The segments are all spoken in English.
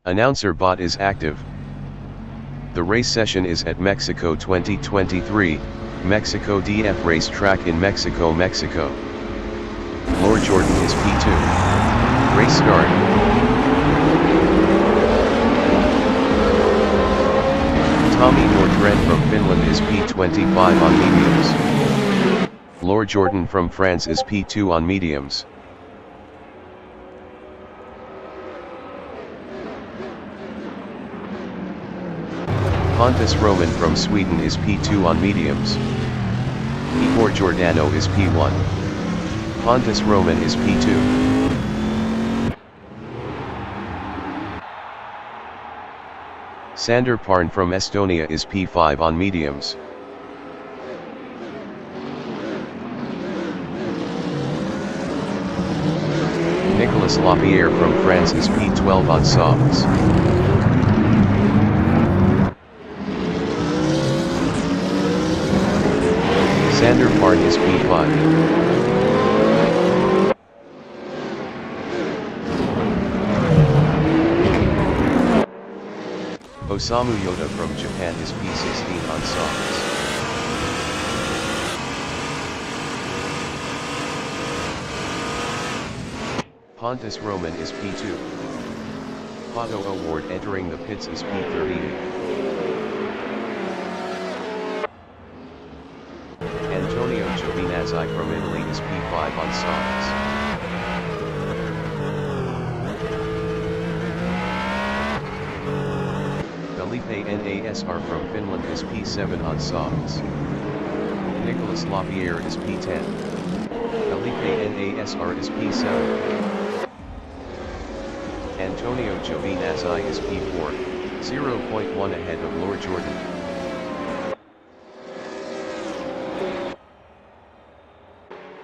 Announcer bot is active. The race session is at Mexico 2023, Mexico DF racetrack in Mexico, Mexico. Lord Jordan is P2. Race start. Tommy Nordgren from Finland is P25 on mediums. Lord Jordan from France is P2 on mediums. Pontus Roman from Sweden is P2 on mediums. Igor Giordano is P1. Pontus Roman is P2. Sander Parn from Estonia is P5 on mediums. Nicolas Lapierre from France is P12 on softs. Sander Parn is P5. Osamu Yoda from Japan is P16 on softs. Pontus Roman is P2. Pato Award entering the pits is P38. Antonio Giovinazzi from Italy is P5 on softs. Felipe Nasr from Finland is P7 on softs. Nicolas Lapierre is P10. Felipe Nasr is P7. Antonio Giovinazzi is P4, 0.1 ahead of Lord Jordan.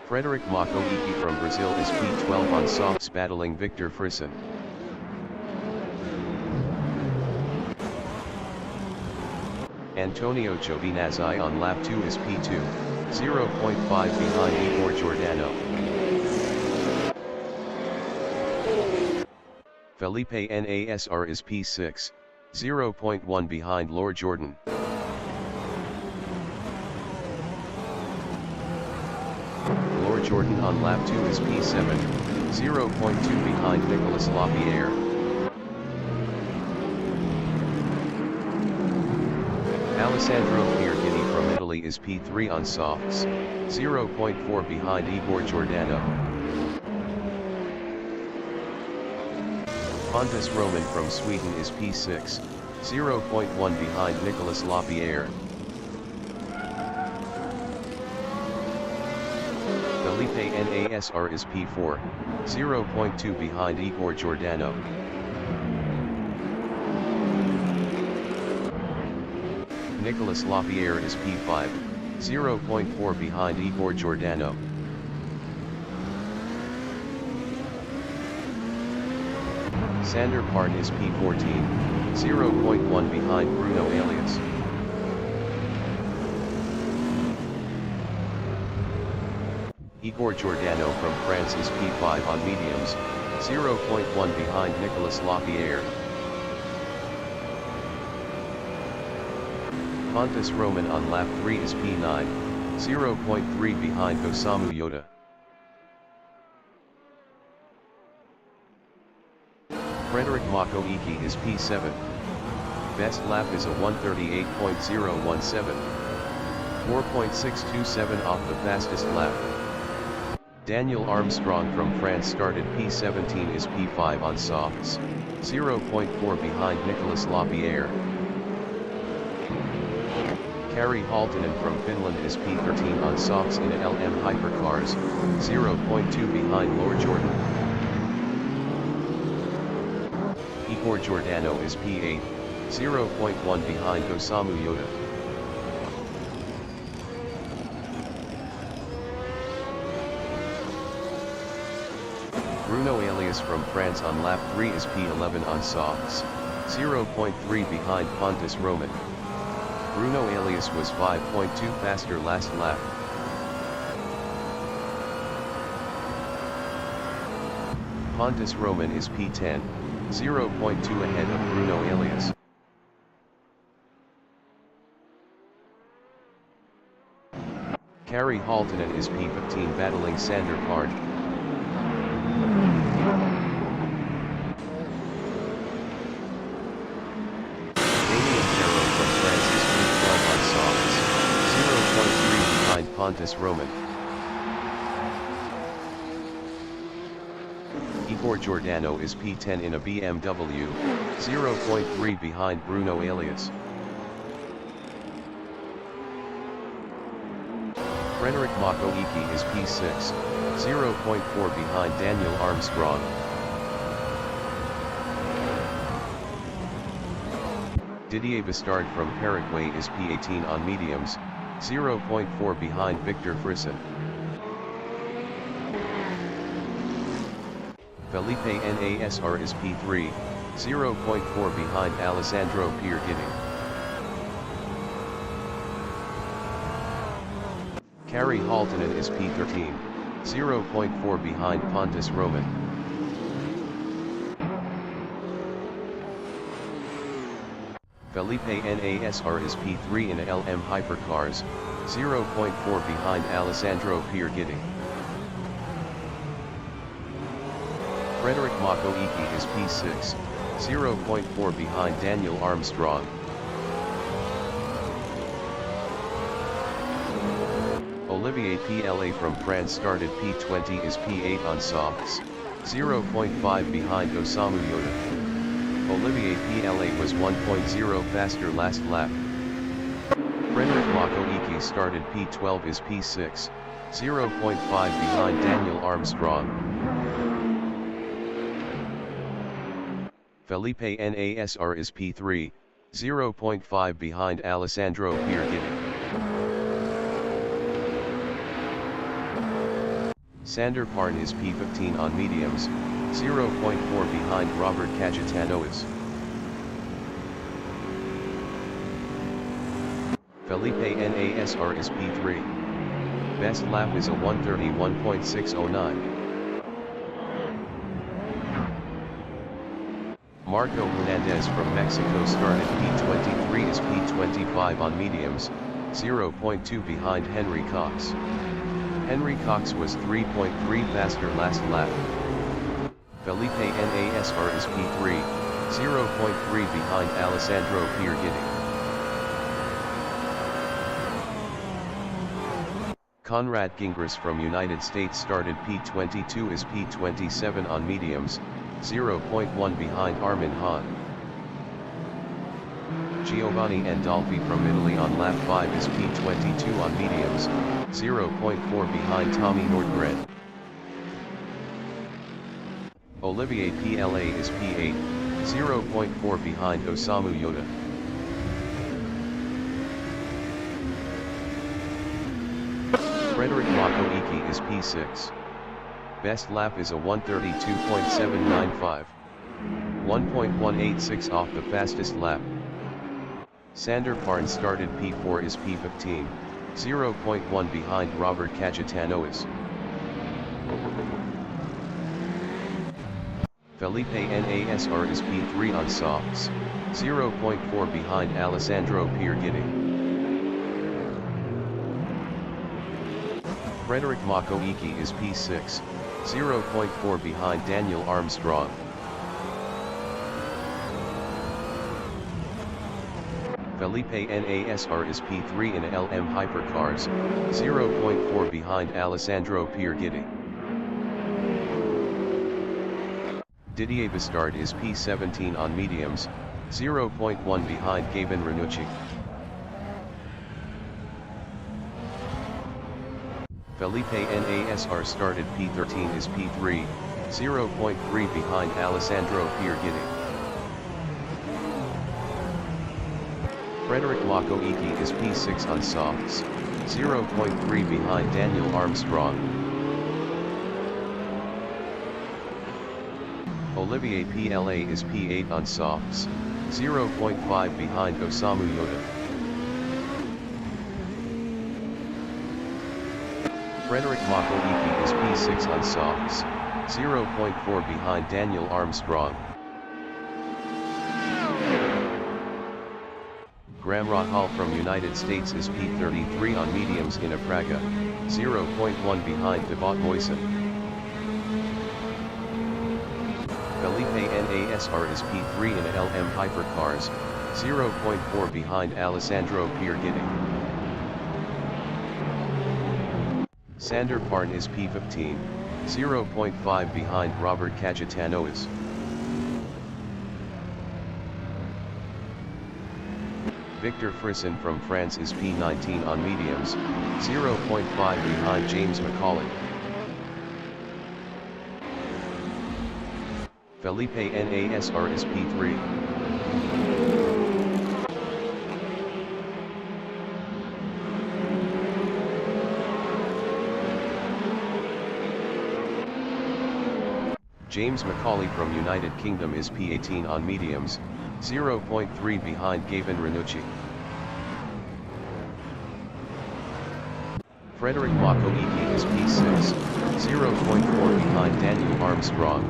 Frederic Makoiki from Brazil is P12 on softs battling Victor Frisson. Antonio Giovinazzi on lap 2 is P2, 0.5 behind Igor Giordano. Felipe Nasr is P6, 0.1 behind Lord Jordan. Lord Jordan on lap 2 is P7, 0.2 behind Nicolas Lapierre. Alessandro Piergini from Italy is P3 on softs, 0.4 behind Igor Giordano. Pontus Roman from Sweden is P6, 0.1 behind Nicolas Lapierre. Felipe Nasr is P4, 0.2 behind Igor Giordano. Nicolas Lapierre is P5, 0.4 behind Igor Giordano. Sander Parn is P14, 0.1 behind Bruno Alias. Igor Giordano from France is P5 on mediums, 0.1 behind Nicolas Lapierre. Pontus Roman on lap 3 is P9, 0.3 behind Osamu Yoda. Frederic Makoiki is P7. Best lap is a 1:38.017. 4.627 off the fastest lap. Daniel Armstrong from France started P17 is P5 on softs, 0.4 behind Nicolas Lapierre. Kari Halttunen from Finland is P13 on softs in LM Hypercars, 0.2 behind Lord Jordan. Igor Giordano is P8, 0.1 behind Osamu Yoda. Bruno Alias from France on lap 3 is P11 on softs, 0.3 behind Pontus Roman. Bruno Alias was 5.2 faster last lap. Pontus Roman is P10, 0.2 ahead of Bruno Elias. Kari Haltonen is P15 battling Sander Parn. Damien Perrault from France is P12 on softs, 0.3 behind Pontus Roman. Igor Giordano is P10 in a BMW, 0.3 behind Bruno Elias. Frederick Makoiki is P6, 0.4 behind Daniel Armstrong. Didier Bastard from Paraguay is P18 on mediums, 0.4 behind Victor Frisson. Felipe Nasr is P3, 0.4 behind Alessandro Piergitti. Kari Haltonen is P13, 0.4 behind Pontus Roman. Felipe Nasr is P3 in LM Hypercars, 0.4 behind Alessandro Piergitti. Frederick Makoiki is P6, 0.4 behind Daniel Armstrong. Olivier Pla from France started P20 is P8 on softs, 0.5 behind Osamu Yoda. Olivier Pla was 1.0 faster last lap. Frederick Makoiki started P12 is P6, 0.5 behind Daniel Armstrong. Felipe Nasr is P3, 0.5 behind Alessandro Piergitti. Sander Parn is P15 on mediums, 0.4 behind Robert Cajetanois. Felipe Nasr is P3. Best lap is a 1:31.609. Marco Hernandez from Mexico started P23 is P25 on mediums, 0.2 behind Henry Cox. Henry Cox was 3.3 faster last lap. Felipe Nasr is P3, 0.3 behind Alessandro Piergitti. Conrad Gingras from United States started P22 is P27 on mediums, 0.1 behind Armin Hahn. Giovanni Andolfi from Italy on lap 5 is P22 on mediums, 0.4 behind Tommy Nordgren. Olivier Pla is P8, 0.4 behind Osamu Yoda. Frederick Makoiki is P6. Best lap is a 1:32.795. 1.186 off the fastest lap. Sander Parn started P4 is P15, 0.1 behind Robert Cajetanois. Felipe Nasr is P3 on softs, 0.4 behind Alessandro Piergitti. Frederick Makoiki is P6, 0.4 behind Daniel Armstrong. Felipe Nasr is P3 in LM Hypercars, 0.4 behind Alessandro Piergitti. Didier Bastard is P17 on mediums, 0.1 behind Gaben Ranucci. Felipe Nasr started P13 is P3, 0.3 behind Alessandro Piergitti. Frederick Makoiki is P6 on softs, 0.3 behind Daniel Armstrong. Olivier Pla is P8 on softs, 0.5 behind Osamu Yoda. Frederick Makoiki is P6 on softs, 0.4 behind Daniel Armstrong. Graham Rahal from United States is P33 on mediums in a Praga, 0.1 behind Thibaut Moisen. Felipe Nasr is P3 in a LM Hypercars, 0.4 behind Alessandro Pierguidi. Sander Parn is P15, 0.5 behind Robert Cayetanois. Victor Frisson from France is P19 on mediums, 0.5 behind James Macaulay. Felipe Nasr is P3. James Macaulay from United Kingdom is P18 on mediums, 0.3 behind Gavin Ranucci. Frederick Makoiki is P6, 0.4 behind Daniel Armstrong.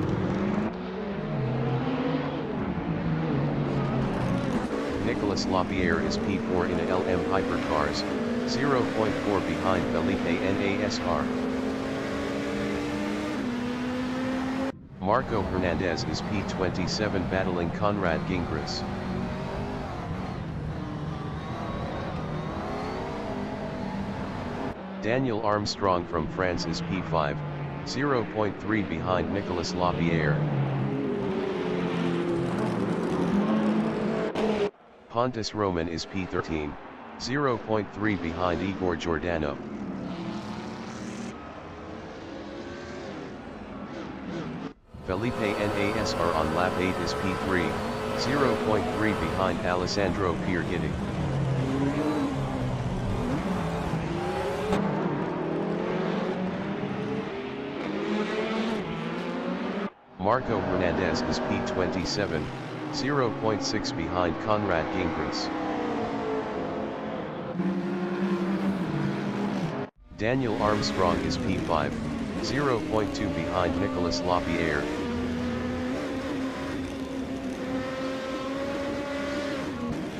Nicolas Lapierre is P4 in a LM Hypercars, 0.4 behind Felipe Nasr. Marco Hernandez is P27 battling Conrad Gingras. Daniel Armstrong from France is P5, 0.3 behind Nicolas Lapierre. Pontus Roman is P13, 0.3 behind Igor Giordano. Felipe Nasr on lap 8 is P3, 0.3 behind Alessandro Pierguidi. Marco Hernandez is P27, 0.6 behind Conrad Gingras. Daniel Armstrong is P5, 0.2 behind Nicolas Lapierre.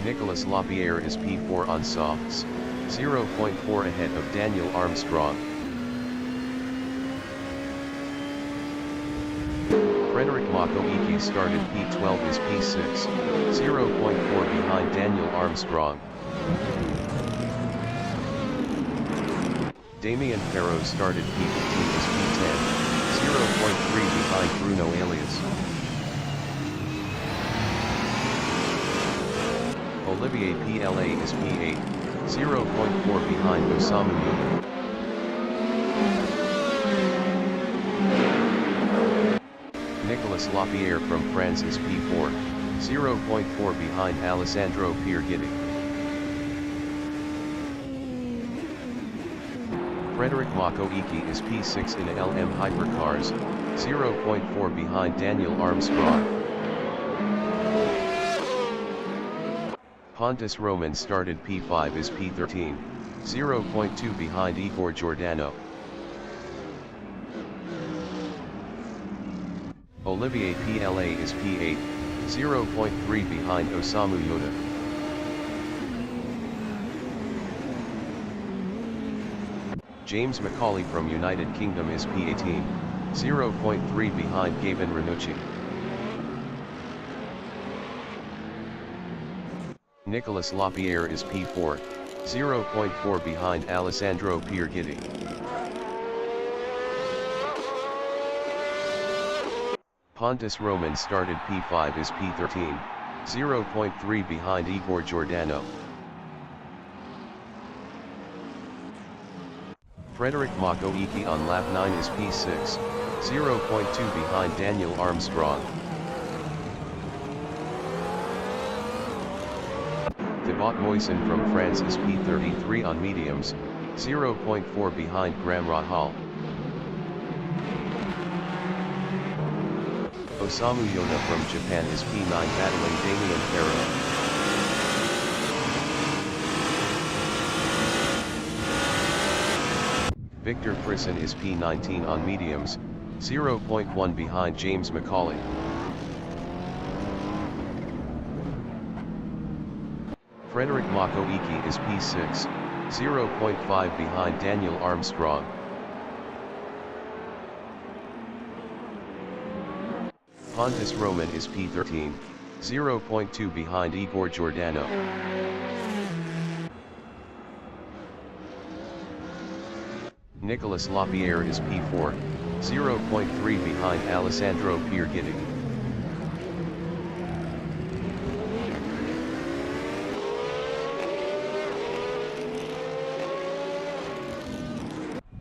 Nicolas Lapierre is P4 on softs, 0.4 ahead of Daniel Armstrong. Frederick Makoiki started P12 is P6, 0.4 behind Daniel Armstrong. Damien Perrault started P15 is P10, 0.3 behind Bruno Elias. Olivier PLA is P8, 0.4 behind Osamu Yuta. Nicolas Lapierre from France is P4, 0.4 behind Alessandro Pierguidi. Frederick Makoiki is P6 in a LM Hypercars, 0.4 behind Daniel Armstrong. Pontus Roman started P5 is P13, 0.2 behind Igor Giordano. Olivier PLA is P8, 0.3 behind Osamu Yuta. James Macaulay from United Kingdom is P18, 0.3 behind Gavin Ranucci. Nicolas Lapierre is P4, 0.4 behind Alessandro Pierguidi. Pontus Roman started P5 is P13, 0.3 behind Igor Giordano. Frederick Makoiki on lap 9 is P6, 0.2 behind Daniel Armstrong. Thibaut Moisen from France is P33 on mediums, 0.4 behind Graham Rahal. Osamu Yuta from Japan is P9 battling Damien Perrault. Victor Frisson is P19 on mediums, 0.1 behind James Macaulay. Frederick Makoiki is P6, 0.5 behind Daniel Armstrong. Pontus Roman is P13, 0.2 behind Igor Giordano. Nicolas Lapierre is P4, 0.3 behind Alessandro Piergitti.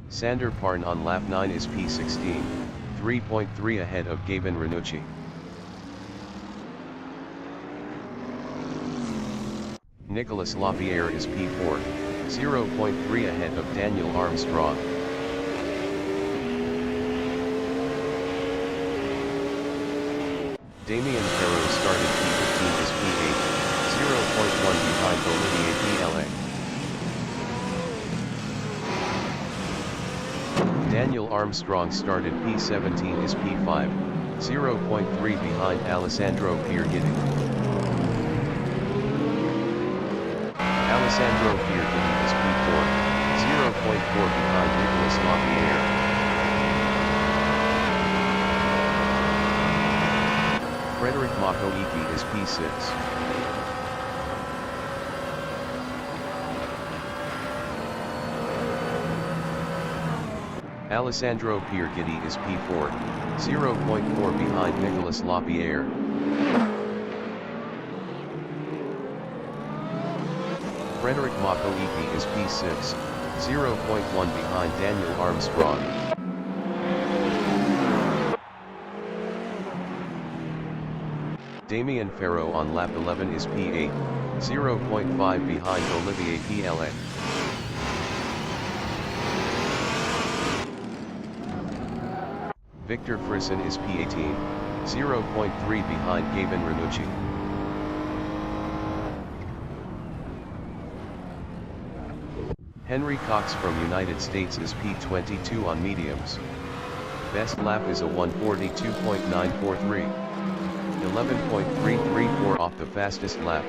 Sander Parn on lap 9 is P16, 3.3 ahead of Gaben Ranucci. Nicolas Lapierre is P4, 0.3 ahead of Daniel Armstrong. Damien Perrault started P15 is P8, 0.1 behind Olivier PLA. Daniel Armstrong started P17 is P5, 0.3 behind Alessandro Piergitti. Alessandro Piergitti is P4, 0.4 behind Nicolas Lapierre. Frederick Makoiki is P6. Alessandro Piergitti is P4, 0.4 behind Nicolas Lapierre. Frederick Makoiki is P6, 0.1 behind Daniel Armstrong. Damien Perrault on lap 11 is P8, 0.5 behind Olivier PLA. Victor Frisson is P18, 0.3 behind Gaben Ranucci. Henry Cox from United States is P22 on mediums. Best lap is a 1:42.943. 11.334 off the fastest lap.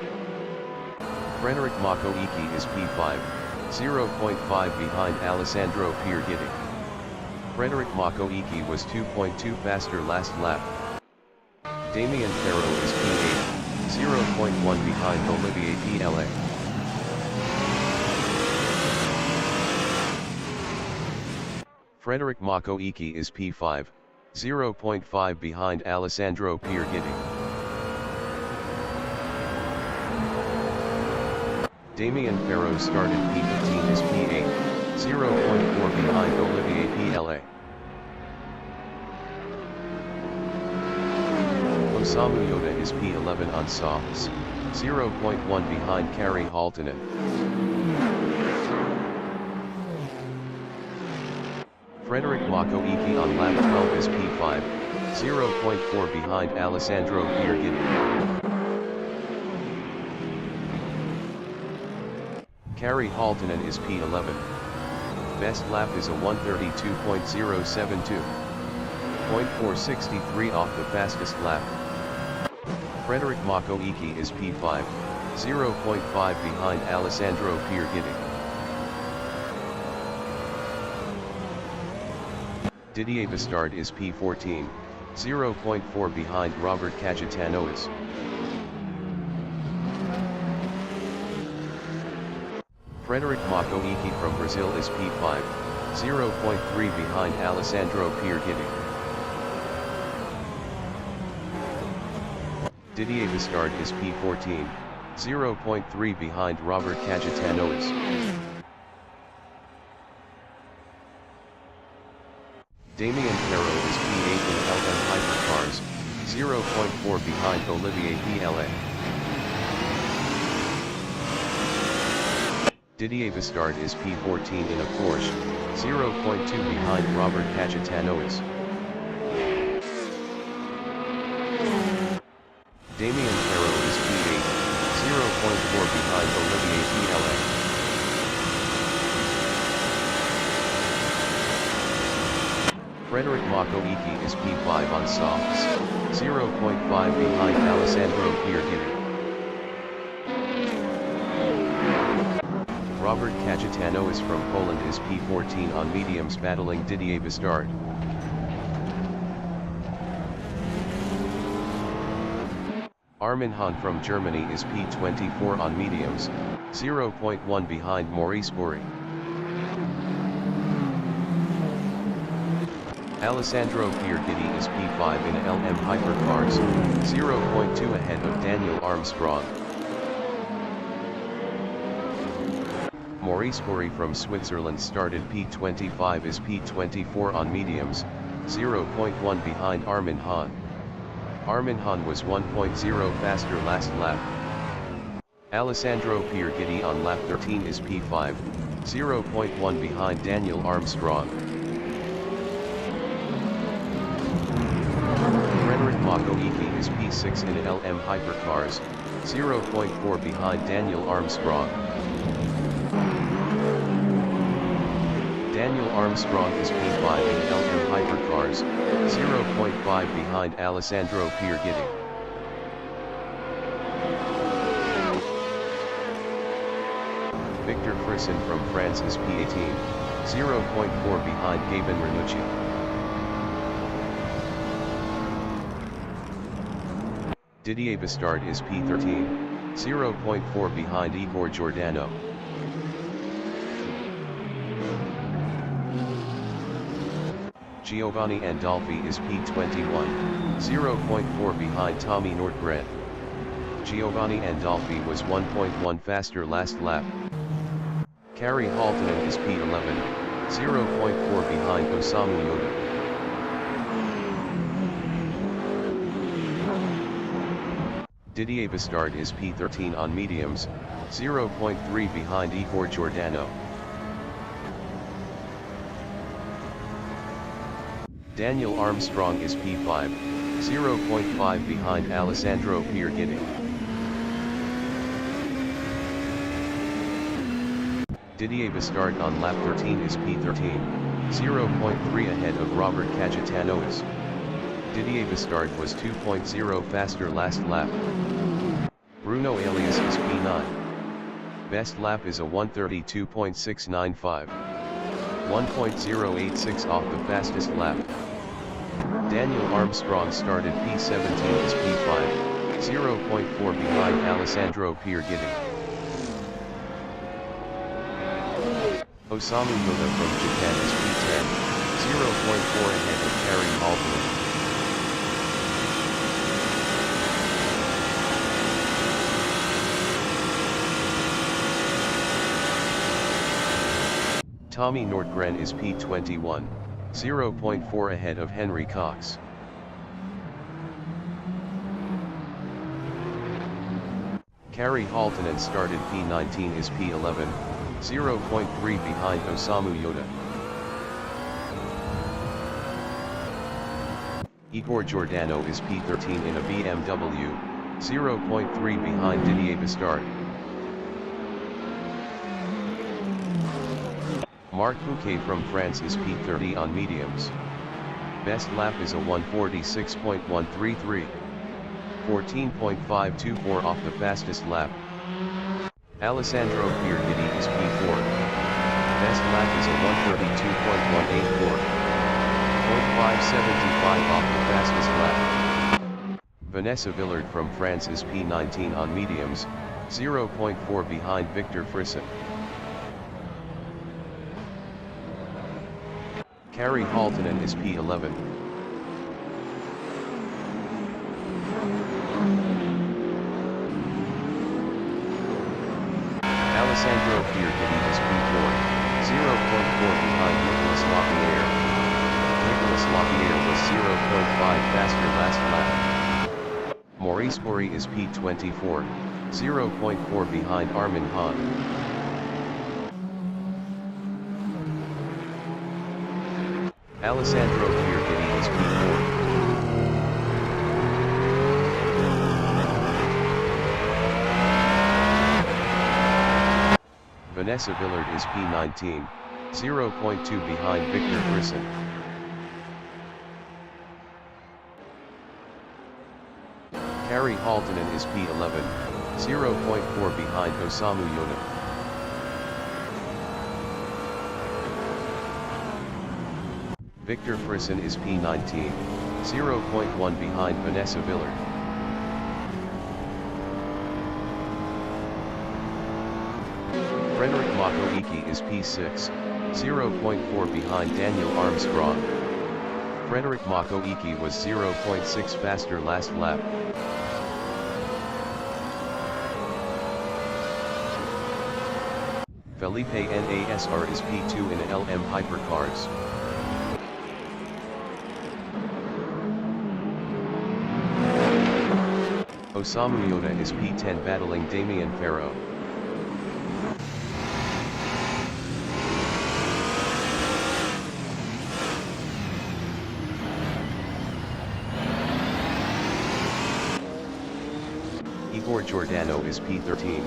Frederick Makoiki is P5, 0.5 behind Alessandro Piergitti. Frederick Makoiki was 2.2 faster last lap. Damien Perrault is P8, 0.1 behind Olivier PLA. Frederick Makoiki is P5, 0.5 behind Alessandro Piergitti. Damien Perrault started P15 is P8, 0.4 behind Olivier PLA. Osamu Yoda is P11 on softs, 0.1 behind Kari Halttunen. Frederick Makoiki on lap 12 is P5, 0.4 behind Alessandro Piergitti. Kari Halttunen is P11. Best lap is a 1:32.072. 0.463 off the fastest lap. Frederick Makoiki is P5, 0.5 behind Alessandro Piergitti. Didier Bastard is P14, 0.4 behind Robert Cajatanois. Frederick Makoiki from Brazil is P5, 0.3 behind Alessandro Piergitti. Didier Bastard is P14, 0.3 behind Robert Cajatanois. Damien Perrault is P8 in LM Hypercars, 0.4 behind Olivier PLA. Didier Bastard is P14 in a Porsche, 0.2 behind Robert Cajatanois. Damien Perrault is P8, 0.4 behind Olivier PLA. Frederick Makoiki is P5 on softs, 0.5 behind Alessandro Piergitti. Robert Cayetano is from Poland is P14 on mediums battling Didier Bastard. Armin Hahn from Germany is P24 on mediums, 0.1 behind Maurice Bory. Alessandro Pierguidi is P5 in LM Hypercars, 0.2 ahead of Daniel Armstrong. Maurice Bory from Switzerland started P25 is P24 on mediums, 0.1 behind Armin Hahn. Armin Hahn was 1.0 faster last lap. Alessandro Pierguidi on lap 13 is P5, 0.1 behind Daniel Armstrong. Frederick Makoiki is P6 in LM Hypercars, 0.4 behind Daniel Armstrong. Daniel Armstrong is P5 in LM Hypercars, 0.5 behind Alessandro Pierguidi. Victor Frisson from France is P18, 0.4 behind Gaben Ranucci. Didier Bastard is P13, 0.4 behind Igor Giordano. Giovanni Andolfi is P21, 0.4 behind Tommy Nordgren. Giovanni Andolfi was 1.1 faster last lap. Kari Halttunen is P11, 0.4 behind Osamu Yoda. Didier Bastard is P13 on mediums, 0.3 behind Igor Giordano. Daniel Armstrong is P5, 0.5 behind Alessandro Pierguidi. Didier Bastard on lap 13 is P13, 0.3 ahead of Robert Cayetano. Didier Bastard was 2.0 faster last lap. Bruno Elias is P9. Best lap is a 1:32.695. 1.086 off the fastest lap. Daniel Armstrong started P17 is P5, 0.4 behind Alessandro Pierguidi. Osamu Yoda from Japan is P10, 0.4 ahead of Kari Halttunen. Tommy Nordgren is P21, 0.4 ahead of Henry Cox. Kari Halttunen started P19 is P11, 0.3 behind Osamu Yoda. Igor Giordano is P13 in a BMW, 0.3 behind Didier Bastard. Marc Bouquet from France is P30 on mediums. Best lap is a 1:46.133. 14.524 off the fastest lap. Alessandro Pierguidi is P4. Best lap is a 1:32.184. 0.575 off the fastest lap. Vanessa Villard from France is P19 on mediums, 0.4 behind Victor Frisson. Kari Halttunen is P11. Alessandro Pierguidi is P4, 0.4 behind Nicolas Lapierre. Nicolas Lapierre was 0.5 faster last lap. Maurice Bory is P24, 0.4 behind Armin Hahn. Alessandro Pierguidi is P4. Vanessa Villard is P19, 0.2 behind Victor Frisson. Kari Halttunen is P11, 0.4 behind Osamu Yoda. Victor Frisson is P19, 0.1 behind Vanessa Villard. Frederick Makoiki is P6, 0.4 behind Daniel Armstrong. Frederick Makoiki was 0.6 faster last lap. Felipe Nasr is P2 in LM Hypercars. Osamu Yoda is P10 battling Damien Farrow. Igor Giordano is P13,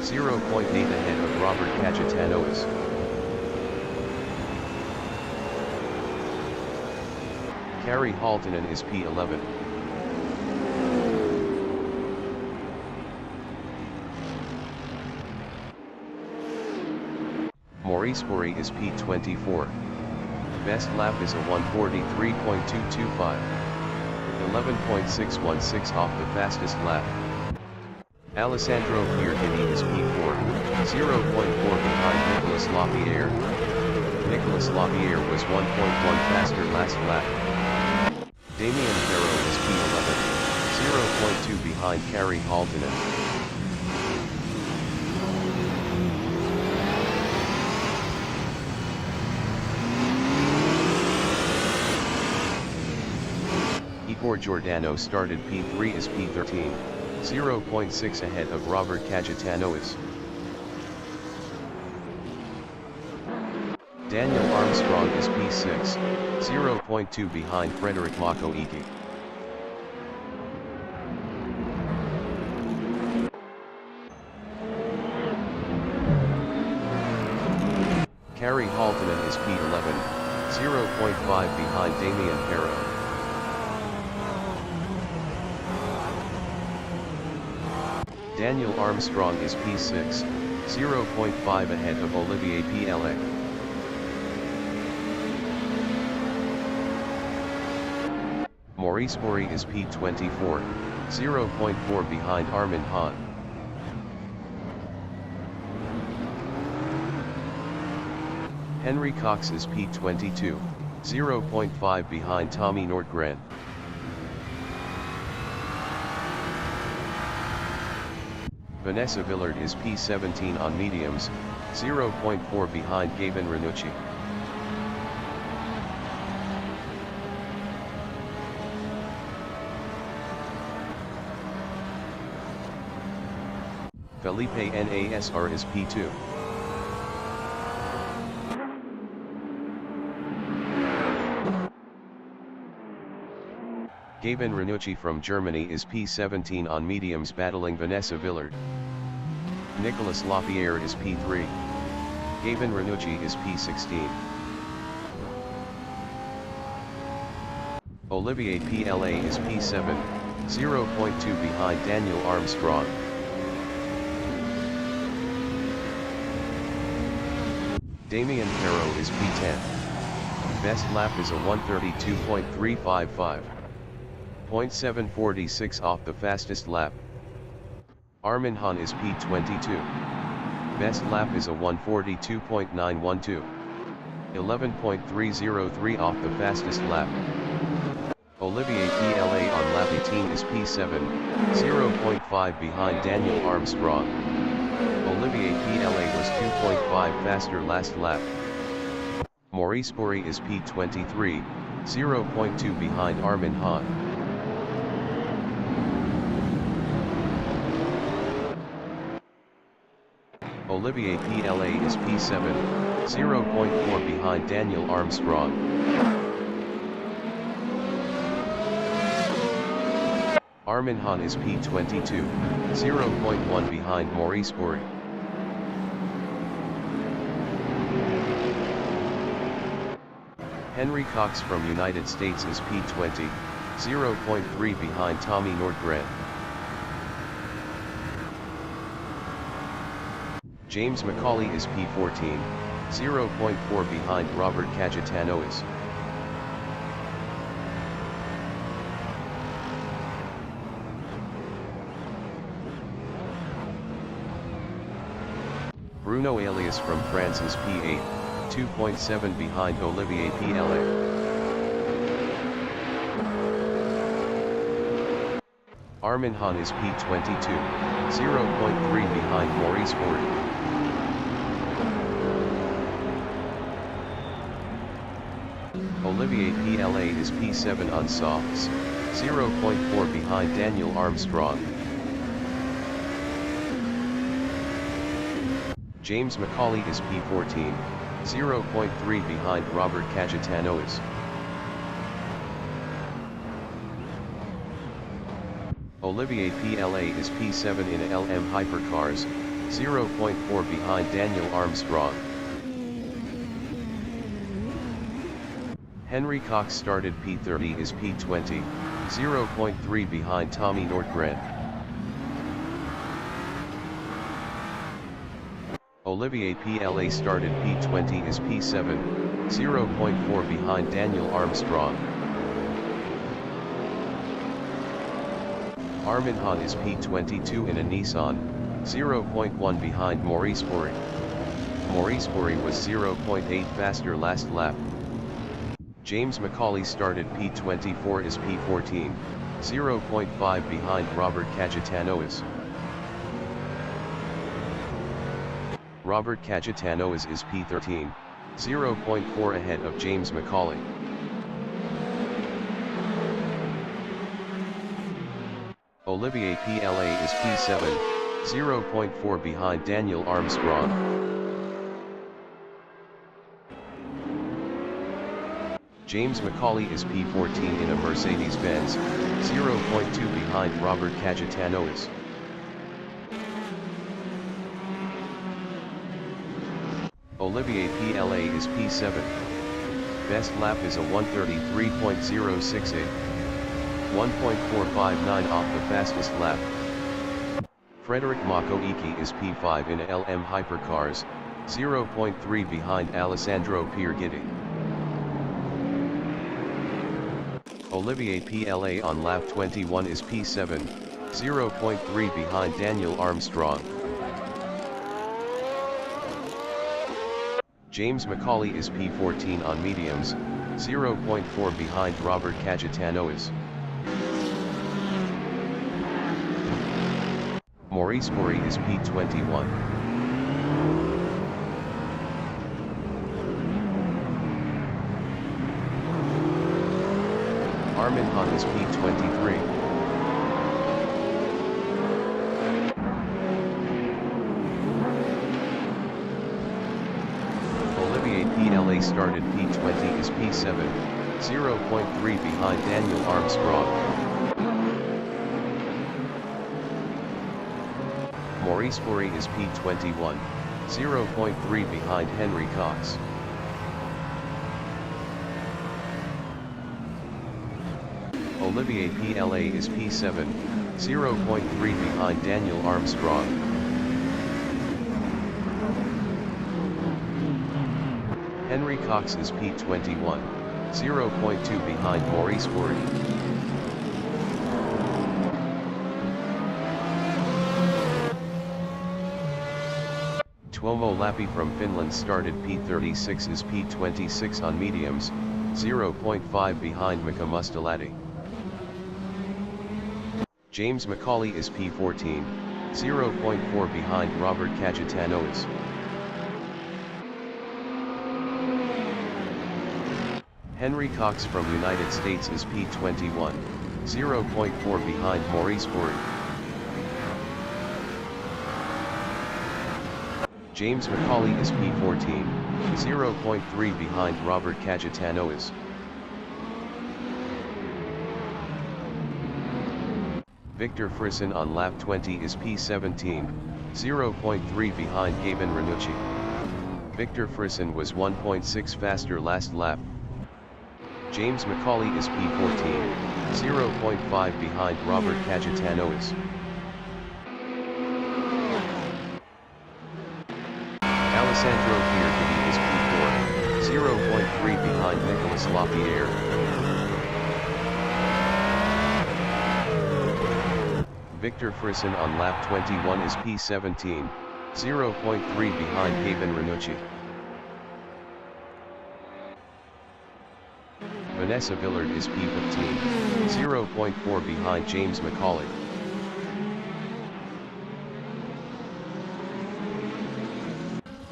0.8 ahead of Robert Cayetanois. Kari Haltonen is P11. Maurice Bory is P24. Best lap is a 1:43.225. 11.616 off the fastest lap. Alessandro Piergini is P4, 0.4 behind Nicolas Lapierre. Nicolas Lapierre was 1.1 faster last lap. Damien Farrow is P11, 0.2 behind Kari Haltonen. Igor Giordano started P3 as P13. 0.6 ahead of Robert Cayetanois. Daniel Armstrong is P6, 0.2 behind Frederick Makoiki. Kari Haltonen is P11, 0.5 behind Damien Farrow. Daniel Armstrong is P6, 0.5 ahead of Olivier Pla. Maurice Bory is P24, 0.4 behind Armin Hahn. Henry Cox is P22, 0.5 behind Tommy Nordgren. Vanessa Villard is P17 on mediums, 0.4 behind Gavin Ranucci. Felipe Nasr is P2. Gavin Ranucci from Germany is P17 on mediums battling Vanessa Villard. Nicolas Lapierre is P3. Gavin Ranucci is P16. Olivier Pla is P7, 0.2 behind Daniel Armstrong. Damien Farrow is P10. Best lap is a 1:32.355. 0.746 off the fastest lap. Armin Hahn is P22. Best lap is a 1:42.912. 11.303 off the fastest lap. Olivier Pla on lap 18 is P7, 0.5 behind Daniel Armstrong. Olivier Pla was 2.5 faster last lap. Maurice Bory is P23, 0.2 behind Armin Hahn. Olivier Pla is P7, 0.4 behind Daniel Armstrong. Armin Hahn is P22, 0.1 behind Maurice Bory. Henry Cox from United States is P20, 0.3 behind Tommy Nordgren. James Macaulay is P14, 0.4 behind Robert Cayetanois. Bruno Alias from France is P8, 2.7 behind Olivier PLA. Armin Han is P22, 0.3 behind Maurice Bory. Olivier PLA is P7 on softs, 0.4 behind Daniel Armstrong. James Macaulay is P14, 0.3 behind Robert Cayetanois. Olivier PLA is P7 in LM Hypercars, 0.4 behind Daniel Armstrong. Henry Cox started P30 is P20, 0.3 behind Tommy Nordgren. Olivier PLA started P20 is P7, 0.4 behind Daniel Armstrong. Armin Han is P22 in a Nissan, 0.1 behind Maurice Bory. Maurice Bory was 0.8 faster last lap. James Macaulay started P24 is P14, 0.5 behind Robert Cayetanois. Robert Cayetanois is P13, 0.4 ahead of James Macaulay. Olivier PLA is P7, 0.4 behind Daniel Armstrong. James Macaulay is P14 in a Mercedes-Benz, 0.2 behind Robert Cayetanois. Olivier PLA is P7. Best lap is a 1:33.068. 1.459 off the fastest lap. Frederic Makoiki is P5 in LM Hypercars, 0.3 behind Alessandro Piergitti. Olivier PLA on lap 21 is P7, 0.3 behind Daniel Armstrong. James Macaulay is P14 on mediums, 0.4 behind Robert Cayetanois. Maurice Bory is P21. Armin Han is P23. Olivier PLA started P20 is P7, 0.3 behind Daniel Armstrong. Maurice Bory is P21, 0.3 behind Henry Cox. Olivier PLA is P7, 0.3 behind Daniel Armstrong. Henry Cox is P21, 0.2 behind Maurice Bory. Tuomo Lappi from Finland started P36 is P26 on mediums, 0.5 behind Mika Mustelati. James Macaulay is P14, 0.4 behind Robert Cayetanois. Henry Cox from United States is P21, 0.4 behind Maurice Bory. James Macaulay is P14, 0.3 behind Robert Cayetanois. Victor Frisson on lap 20 is P17, 0.3 behind Gaben Ranucci. Victor Frisson was 1.6 faster last lap. James Macaulay is P14, 0.5 behind Robert Cayetanois. Alessandro Piergitti is P4, 0.3 behind Nicolas Lapierre. Victor Frisson on lap 21 is P17, 0.3 behind Gaben Ranucci. Vanessa Villard is P15, 0.4 behind James McCauley.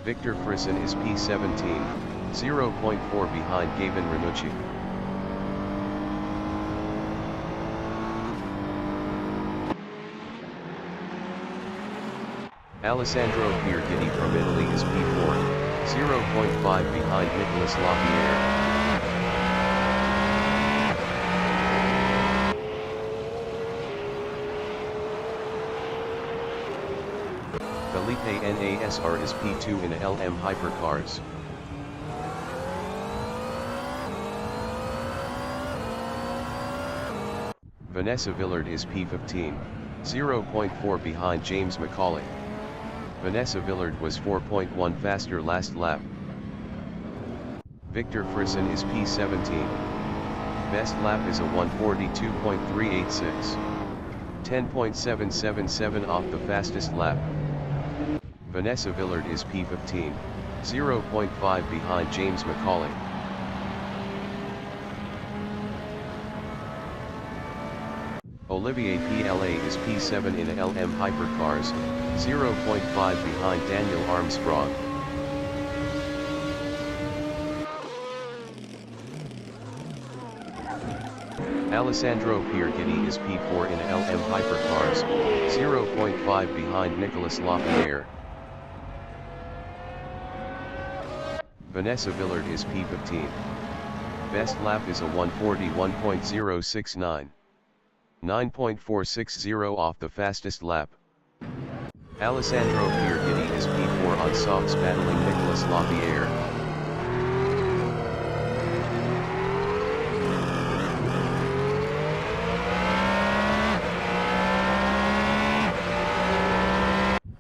Victor Frisson is P17, 0.4 behind Gaben Ranucci. Alessandro Piergitti from Italy is P4, 0.5 behind Nicolas Lapierre. Felipe Nasr is P2 in LM Hypercars. Vanessa Villard is P15, 0.4 behind James McCauley. Vanessa Villard was 4.1 faster last lap. Victor Frisson is P17. Best lap is a 1:42.386. 10.777 off the fastest lap. Vanessa Villard is P15, 0.5 behind James McCauley. Olivier Pla is P7 in LM Hypercars, 0.5 behind Daniel Armstrong. Alessandro Piergitti is P4 in LM Hypercars, 0.5 behind Nicolas Lapierre. Vanessa Villard is P15. Best lap is a 1:41.069. 9.460 off the fastest lap. Alessandro Piergitti is P4 on softs battling Nicolas Lapierre.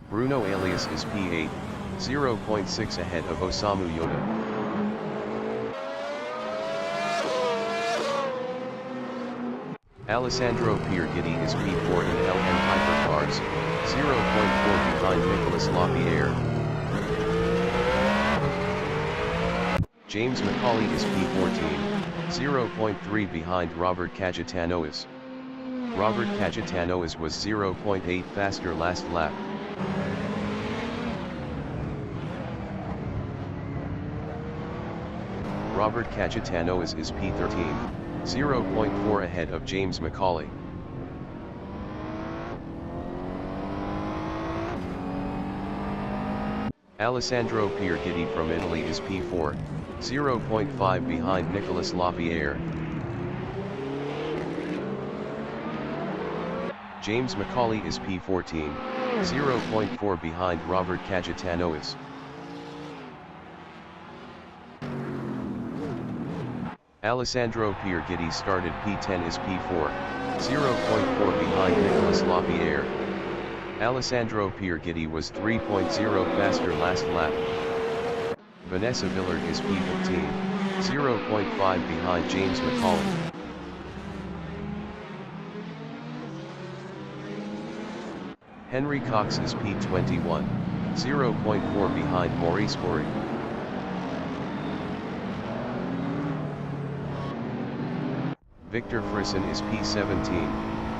Bruno Alias is P8, 0.6 ahead of Osamu Yoda. Alessandro Piergitti is P4 in LM Hypercars, 0.4 behind Nicolas Lapierre. James McCauley is P14, 0.3 behind Robert Cayetanois. Robert Cayetanois was 0.8 faster last lap. Robert Cayetanois is P13, 0.4 ahead of James McCauley. Alessandro Piergitti from Italy is P4, 0.5 behind Nicolas Lapierre. James McCauley is P14, 0.4 behind Robert Cayetanois. Alessandro Piergitti started P10 is P4, 0.4 behind Nicolas Lapierre. Alessandro Piergitti was 3.0 faster last lap. Vanessa Villard is P15, 0.5 behind James McCauley. Henry Cox is P21, 0.4 behind Maurice Bory. Victor Frisson is P17,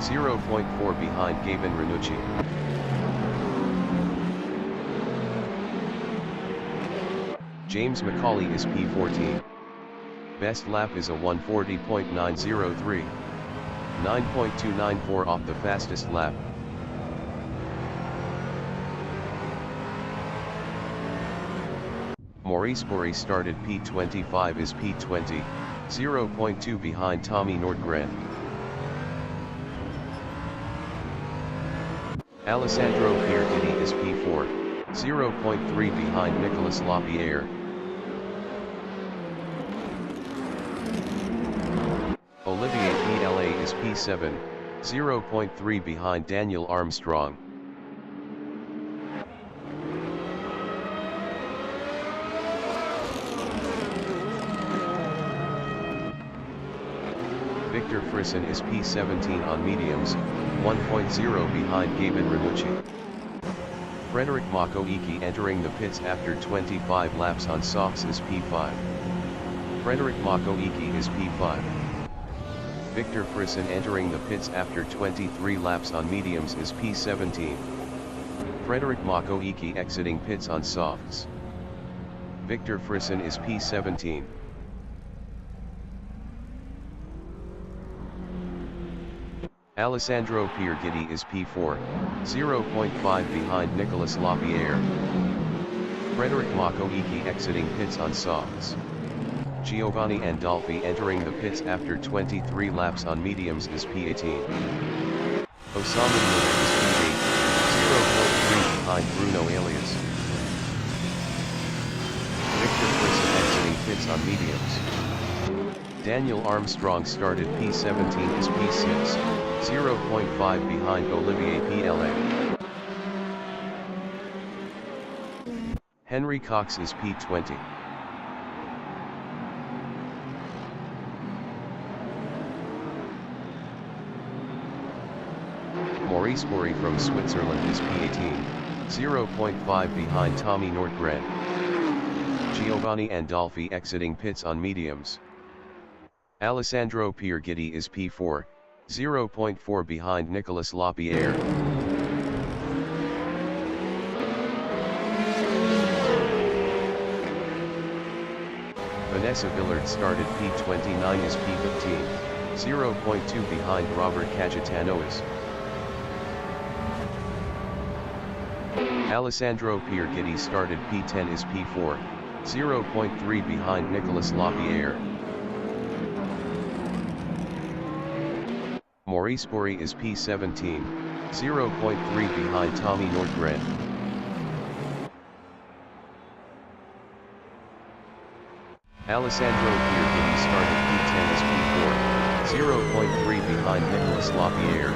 0.4 behind Gaben Ranucci. James McCauley is P14. Best lap is a 1:40.903. 9.294 off the fastest lap. Maurice Bory started P25 is P20, 0.2 behind Tommy Nordgren. Alessandro Piergitti is P4, 0.3 behind Nicolas Lapierre. Olivier Pla is P7, 0.3 behind Daniel Armstrong. Victor Frisson is P17 on mediums, 1.0 behind Gaben Ranucci. Frederick Makoiki entering the pits after 25 laps on softs is P5. Frederick Makoiki is P5. Victor Frisson entering the pits after 23 laps on mediums is P17. Frederick Makoiki exiting pits on softs. Victor Frisson is P17. Alessandro Piergitti is P4, 0.5 behind Nicolas Lapierre. Frederick Makoiki exiting pits on softs. Giovanni Andolfi entering the pits after 23 laps on mediums is P18. Osama Miller is P8, 0.3 behind Bruno Alias. Victor Frisson exiting pits on mediums. Daniel Armstrong started P17 is P6, 0.5 behind Olivier PLA. Henry Cox is P20. Maurice Bory from Switzerland is P18, 0.5 behind Tommy Nordgren. Giovanni Andolfi exiting pits on mediums. Alessandro Piergitti is P4, 0.4 behind Nicolas Lapierre. Vanessa Villard started P29 is P15, 0.2 behind Robert Cayetanois. Alessandro Piergitti started P10 is P4, 0.3 behind Nicolas Lapierre. Maurice Bory is P17, 0.3 behind Tommy Nordgren. Alessandro Piergitti started P10 is P4, 0.3 behind Nicolas Lapierre.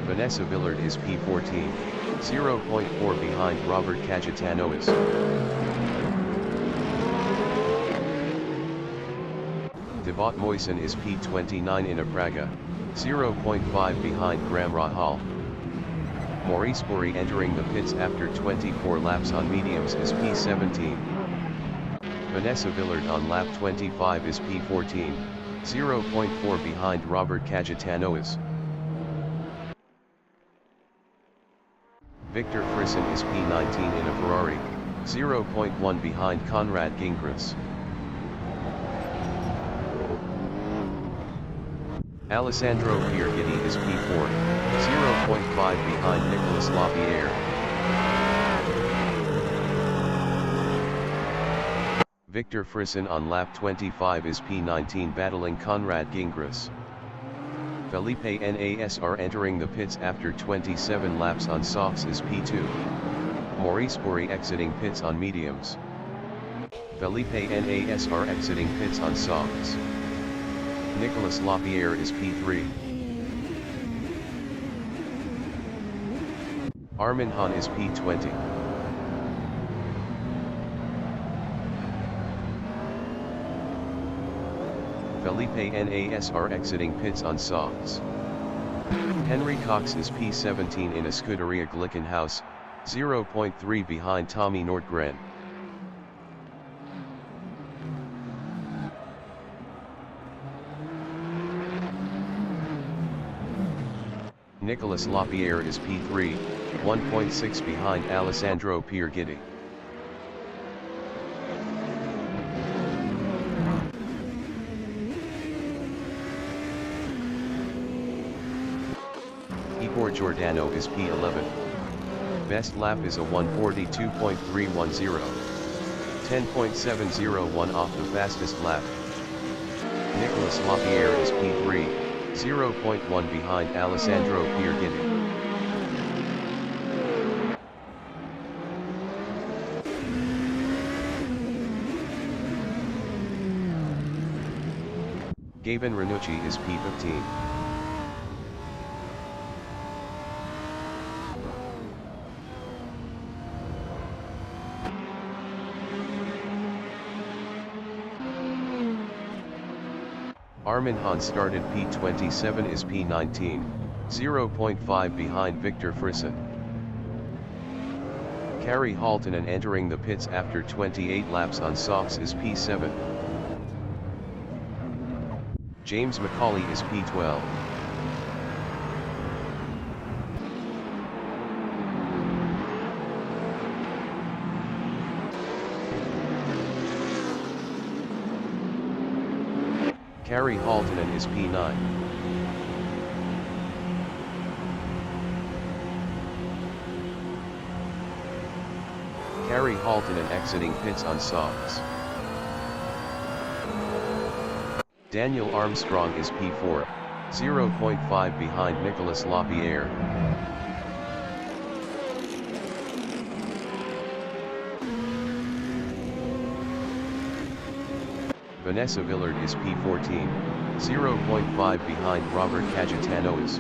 Vanessa Villard is P14, 0.4 behind Robert Cayetanois. Devot Moisen is P29 in Praga, 0.5 behind Graham Rahal. Maurice Bory entering the pits after 24 laps on mediums is P17. Vanessa Villard on lap 25 is P14, 0.4 behind Robert Cayetanois. Victor Frisson is P19 in a Ferrari, 0.1 behind Conrad Gingras. Alessandro Piergitti is P4, 0.5 behind Nicolas Lapierre. Victor Frisson on lap 25 is P19 battling Conrad Gingras. Felipe Nasr entering the pits after 27 laps on softs is P2. Maurice Bory exiting pits on mediums. Felipe Nasr exiting pits on softs. Nicolas Lapierre is P3. Armin Hahn is P20. Felipe Nasr exiting pits on softs. Henry Cox is P17 in a Scuderia Glickenhaus, 0.3 behind Tommy Nordgren. Nicolas Lapierre is P3, 1.6 behind Alessandro Piergitti. Igor Giordano is P11. Best lap is a 1:42.310. 10.701 off the fastest lap. Nicolas Lapierre is P3, 0.1 behind Alessandro Piergitti. Gaben Ranucci is P15. Armin Hahn started P27 is P19. 0.5 behind Victor Frisson. Kari Haltonen entering the pits after 28 laps on softs is P7. James McCauley is P12. Kari Haltonen is P9. Kari Haltonen exiting pits on softs. Daniel Armstrong is P4, 0.5 behind Nicolas Lapierre. Vanessa Villard is P14, 0.5 behind Robert Cayetanois.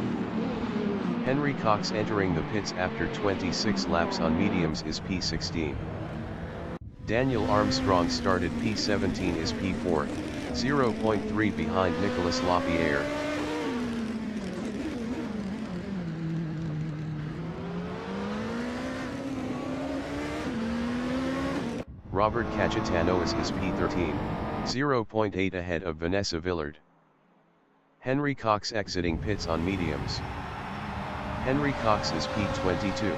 Henry Cox entering the pits after 26 laps on mediums is P16. Daniel Armstrong started P17 is P4, 0.3 behind Nicolas Lapierre. Robert Cayetanois is P13, 0.8 ahead of Vanessa Villard. Henry Cox exiting pits on mediums. Henry Cox is P22.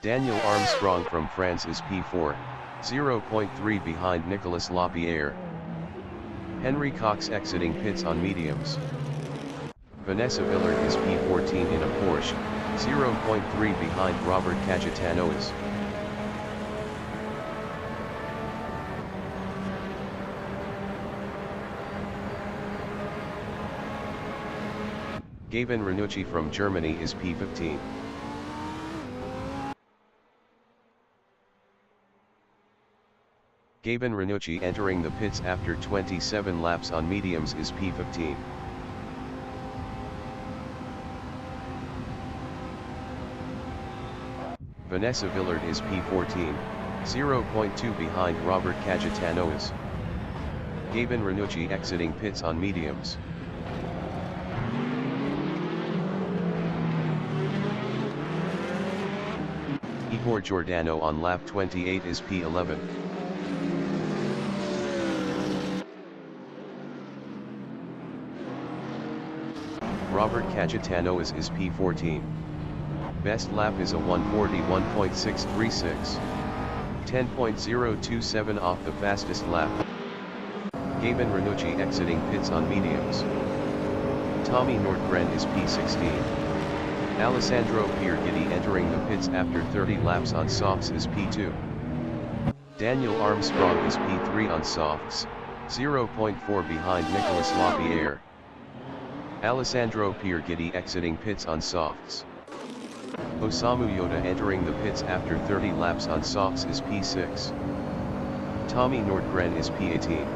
Daniel Armstrong from France is P4, 0.3 behind Nicolas Lapierre. Henry Cox exiting pits on mediums. Vanessa Villard is P14 in a Porsche, 0.3 behind Robert Cayetanois. Gavin Ranucci from Germany is P15. Gavin Ranucci entering the pits after 27 laps on mediums is P15. Vanessa Villard is P14, 0.2 behind Robert Cayetanois. Gavin Ranucci exiting pits on mediums. Igor Giordano on lap 28 is P11. Robert Cayetanois is P14. Best lap is a 1:41.636. 10.027 off the fastest lap. Gavin Ranucci exiting pits on mediums. Tommy Nordgren is P16. Alessandro Piergitti entering the pits after 30 laps on softs is P2. Daniel Armstrong is P3 on softs, 0.4 behind Nicolas Lapierre. Alessandro Piergitti exiting pits on softs. Osamu Yoda entering the pits after 30 laps on softs is P6. Tommy Nordgren is P18.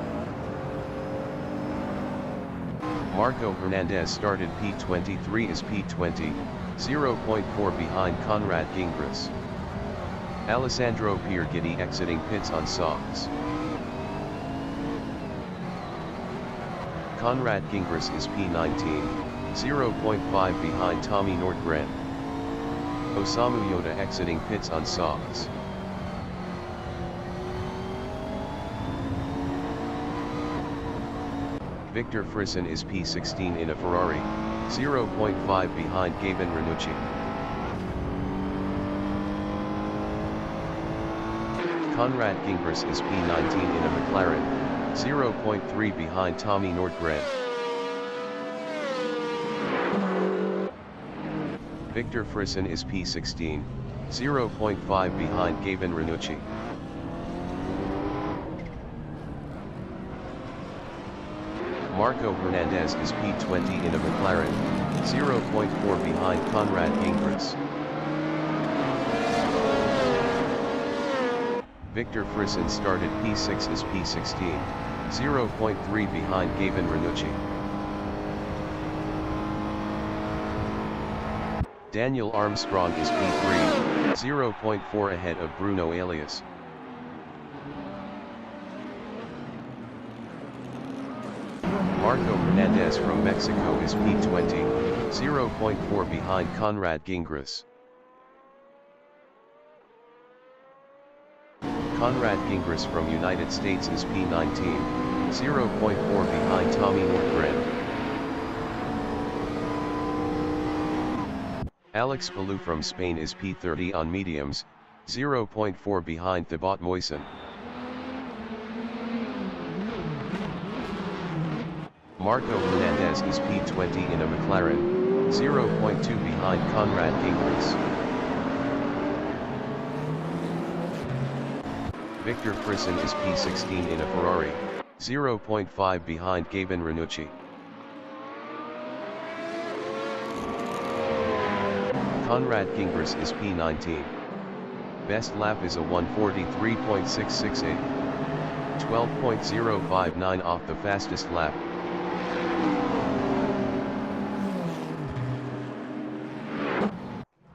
Marco Hernandez started P23 is P20, 0.4 behind Conrad Gingras. Alessandro Piergitti exiting pits on softs. Conrad Gingras is P19, 0.5 behind Tommy Nordgren. Osamu Yoda exiting pits on softs. Victor Frisson is P16 in a Ferrari, 0.5 behind Gavin Ranucci. Conrad Gingras is P19 in a McLaren, 0.3 behind Tommy Nordgren. Victor Frisson is P16, 0.5 behind Gavin Ranucci. Marco Hernandez is P20 in a McLaren, 0.4 behind Conrad Gingras. Victor Frisson started P6 is P16, 0.3 behind Gavin Ranucci. Daniel Armstrong is P3, 0.4 ahead of Bruno Elias. Marco Hernandez from Mexico is P20, 0.4 behind Conrad Gingras. Conrad Gingras from United States is P19, 0.4 behind Tommy Nordgren. Alex Palou from Spain is P30 on mediums, 0.4 behind Thibaut Moisen. Marco Hernandez is P20 in a McLaren, 0.2 behind Conrad Gingras. Victor Frisson is P16 in a Ferrari, 0.5 behind Gabin Ranucci. Conrad Gingras is P19. Best lap is a 1:43.668. 12.059 off the fastest lap.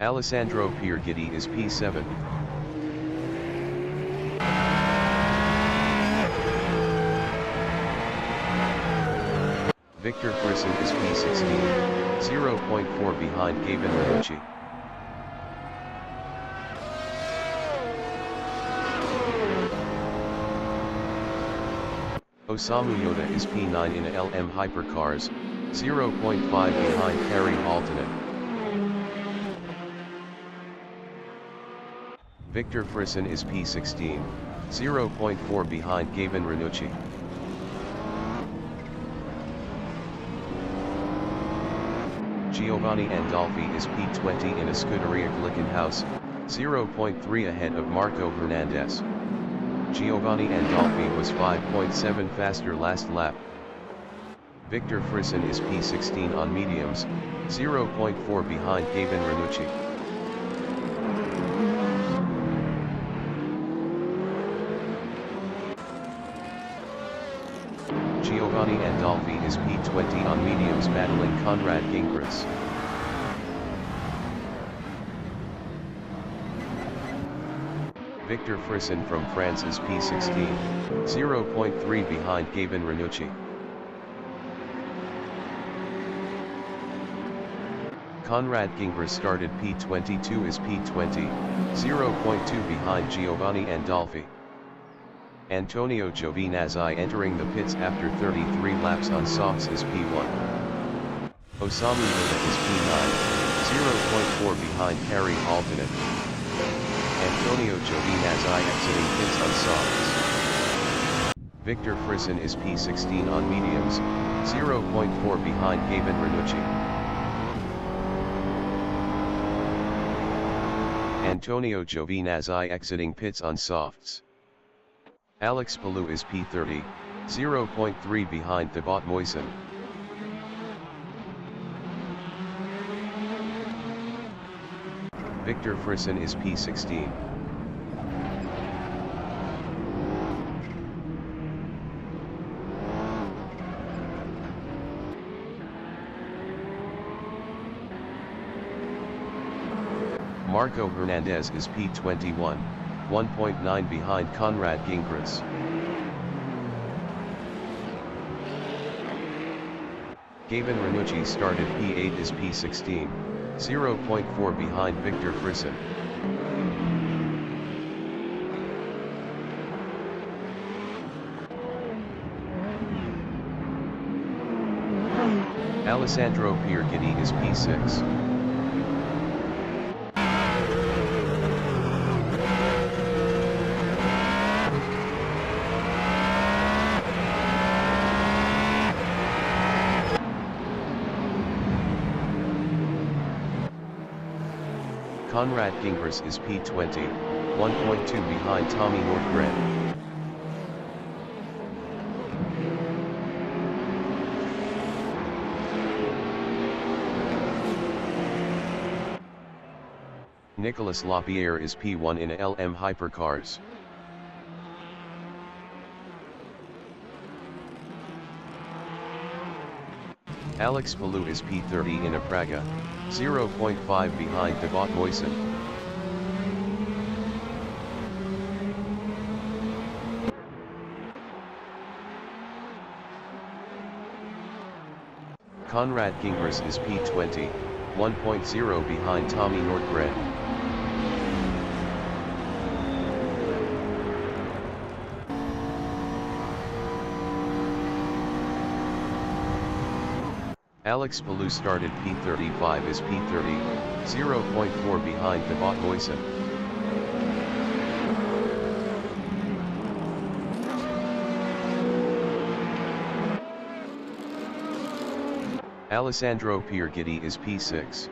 Alessandro Piergitti is P7. Victor Frisson is P16, 0.4 behind Gabin Ranucci. Osamu Yoda is P9 in a LM Hypercars, 0.5 behind Kari Aaltonen. Victor Frisson is P16, 0.4 behind Gabin Ranucci. Giovanni Andolfi is P20 in a Scuderia Glickenhaus, 0.3 ahead of Marco Hernandez. Giovanni Andolfi was 5.7 faster last lap. Victor Frisson is P16 on mediums, 0.4 behind Gabin Ranucci. Giovanni Andolfi is P20 on mediums battling Conrad Gingras. Victor Frisson from France is P16, 0.3 behind Gabin Ranucci. Conrad Gingras started P22 is P20, 0.2 behind Giovanni Andolfi. Antonio Giovinazzi entering the pits after 33 laps on softs is P1. Osamu Yoda is P9, 0.4 behind Kari Aaltonen. Antonio Giovinazzi exiting pits on softs. Victor Frisson is P16 on mediums, 0.4 behind Gabin Ranucci. Antonio Giovinazzi exiting pits on softs. Alex Palou is P30, 0.3 behind Thibaut Moisen. Victor Frisson is P16. Marco Hernandez is P21, 1.9 behind Conrad Gingras. Gabin Ranucci started P8 is P16, 0.4 behind Victor Frisson. Alessandro Piergitti is P6. Conrad Gingras is P20, 1.2 behind Tommy Nordgren. Nicolas Lapierre is P1 in a LM Hypercars. Alex Palou is P30 in a Praga, 0.5 behind Thibaut Moisen. Conrad Gingras is P20, 1.0 behind Tommy Nordgren. Alex Palou started P35 is P30, 0.4 behind Thibaut Moisen. Alessandro Piergitti is P6.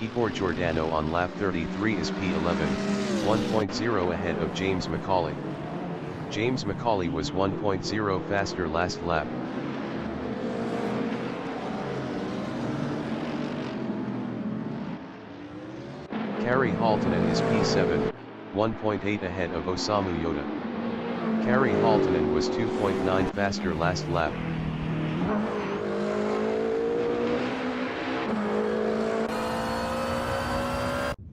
Igor Giordano on lap 33 is P11, 1.0 ahead of James Macaulay. James Macaulay was 1.0 faster last lap. Kari Halttunen is P7, 1.8 ahead of Osamu Yoda. Kari Halttunen was 2.9 faster last lap.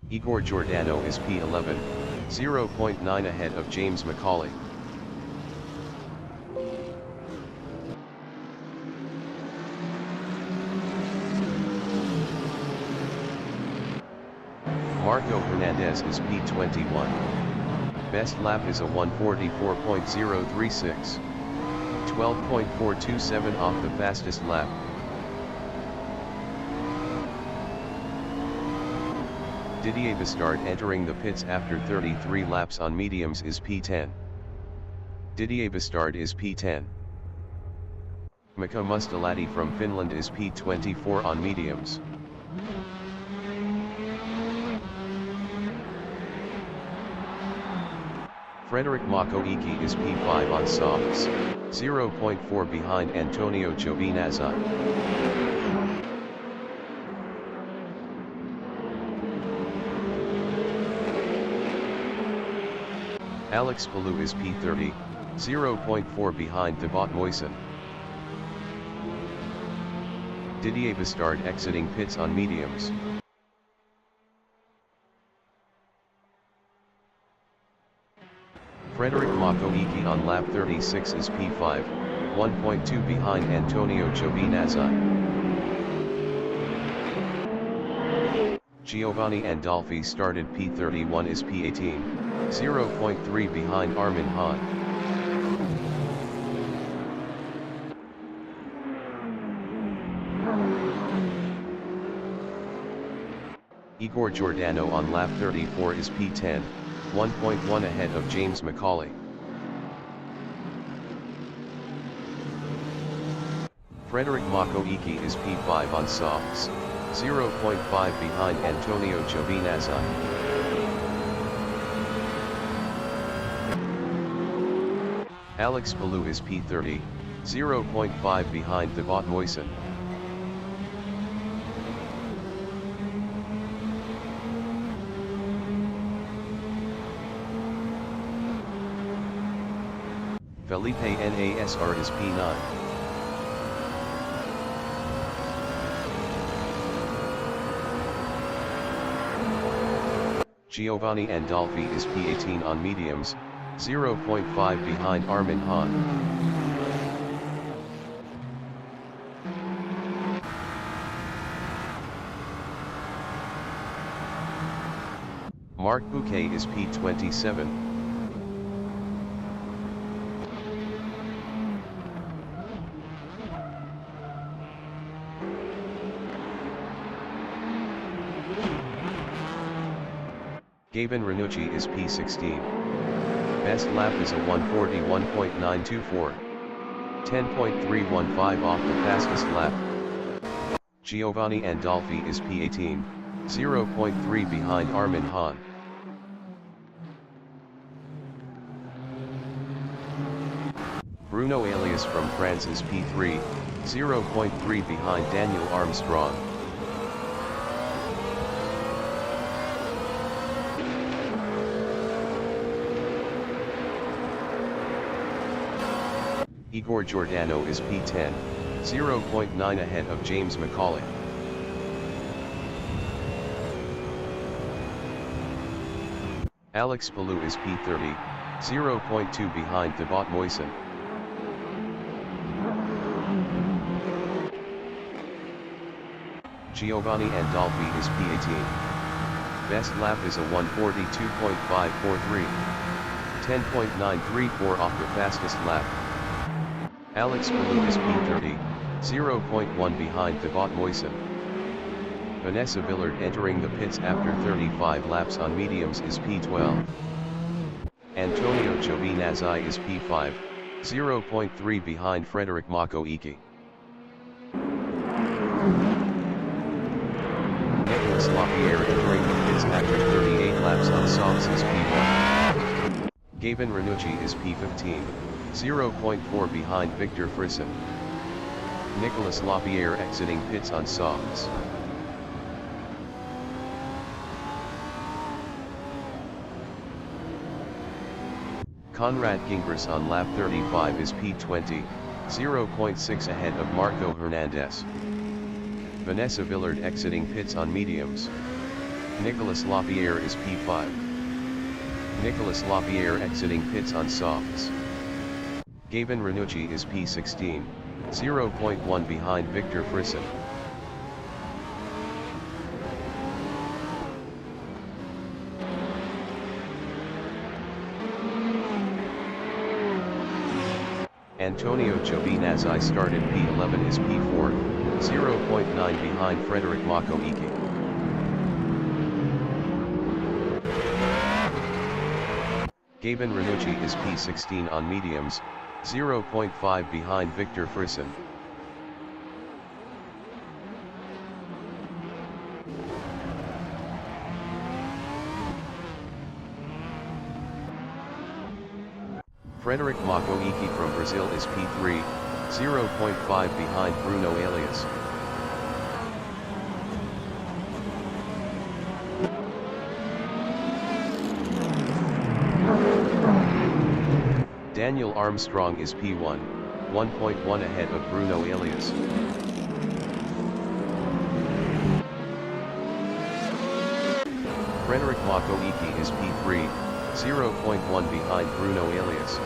Igor Giordano is P11, 0.9 ahead of James Macaulay. Marco Hernandez is P21. Best lap is a 1:44.036. 12.427 off the fastest lap. Didier Bastard entering the pits after 33 laps on mediums is P10. Didier Bastard is P10. Mikko Mustelati from Finland is P24 on mediums. Frederick Makoiki is P5 on softs, 0.4 behind Antonio Giovinazzi. Alex Palou is P30, 0.4 behind Thibaut Moisen. Didier Bastard exiting pits on mediums. Frederick Makoiki on lap 36 is P5, 1.2 behind Antonio Giovinazzi. Giovanni Andolfi started P31 is P18, 0.3 behind Armin Hahn. Igor Giordano on lap 34 is P10, 1.1 ahead of James Macaulay. Frederick Makoiki is P5 on softs, 0.5 behind Antonio Giovinazzi. Alex Palou is P30, 0.5 behind Thibaut Moisen. Felipe Nasr is P9. Giovanni Andolfi is P18 on mediums, 0.5 behind Armin Hahn. Marc Bouquet is P27. Gaben Ranucci is P16. Best lap is a 1:41.924. 10.315 off the fastest lap. Giovanni Andolfi is P18, 0.3 behind Armin Hahn. Bruno Alias from France is P3, 0.3 behind Daniel Armstrong. Igor Giordano is P10, 0.9 ahead of James Macaulay. Alex Palou is P30, 0.2 behind Thibaut Moisen. Giovanni Andolfi is P18. Best lap is a 1:42.543. 10.934 off the fastest lap. Alex Palou is P30, 0.1 behind Thibaut Moisen. Vanessa Villard entering the pits after 35 laps on mediums is P12. Antonio Giovinazzi is P5, 0.3 behind Frederic Makoiki. Nicolas Lapierre entering the pits after 38 laps on softs is P1. Gabin Ranucci is P15, 0.4 behind Victor Frisson. Nicolas Lapierre exiting pits on softs. Conrad Gingras on lap 35 is P20, 0.6 ahead of Marco Hernandez. Vanessa Villard exiting pits on mediums. Nicolas Lapierre is P5. Nicolas Lapierre exiting pits on softs. Gabin Ranucci is P16, 0.1 behind Victor Frisson. Antonio Giovinazzi started P11 is P4, 0.9 behind Frederic Makoiki. Gabin Ranucci is P16 on mediums, 0.5 behind Victor Frisson. Frederic Makoiki from Brazil is P3, 0.5 behind Bruno Elias. Daniel Armstrong is P1, 1.1 ahead of Bruno Elias. Frederic Makoiki is P3, 0.1 behind Bruno Elias.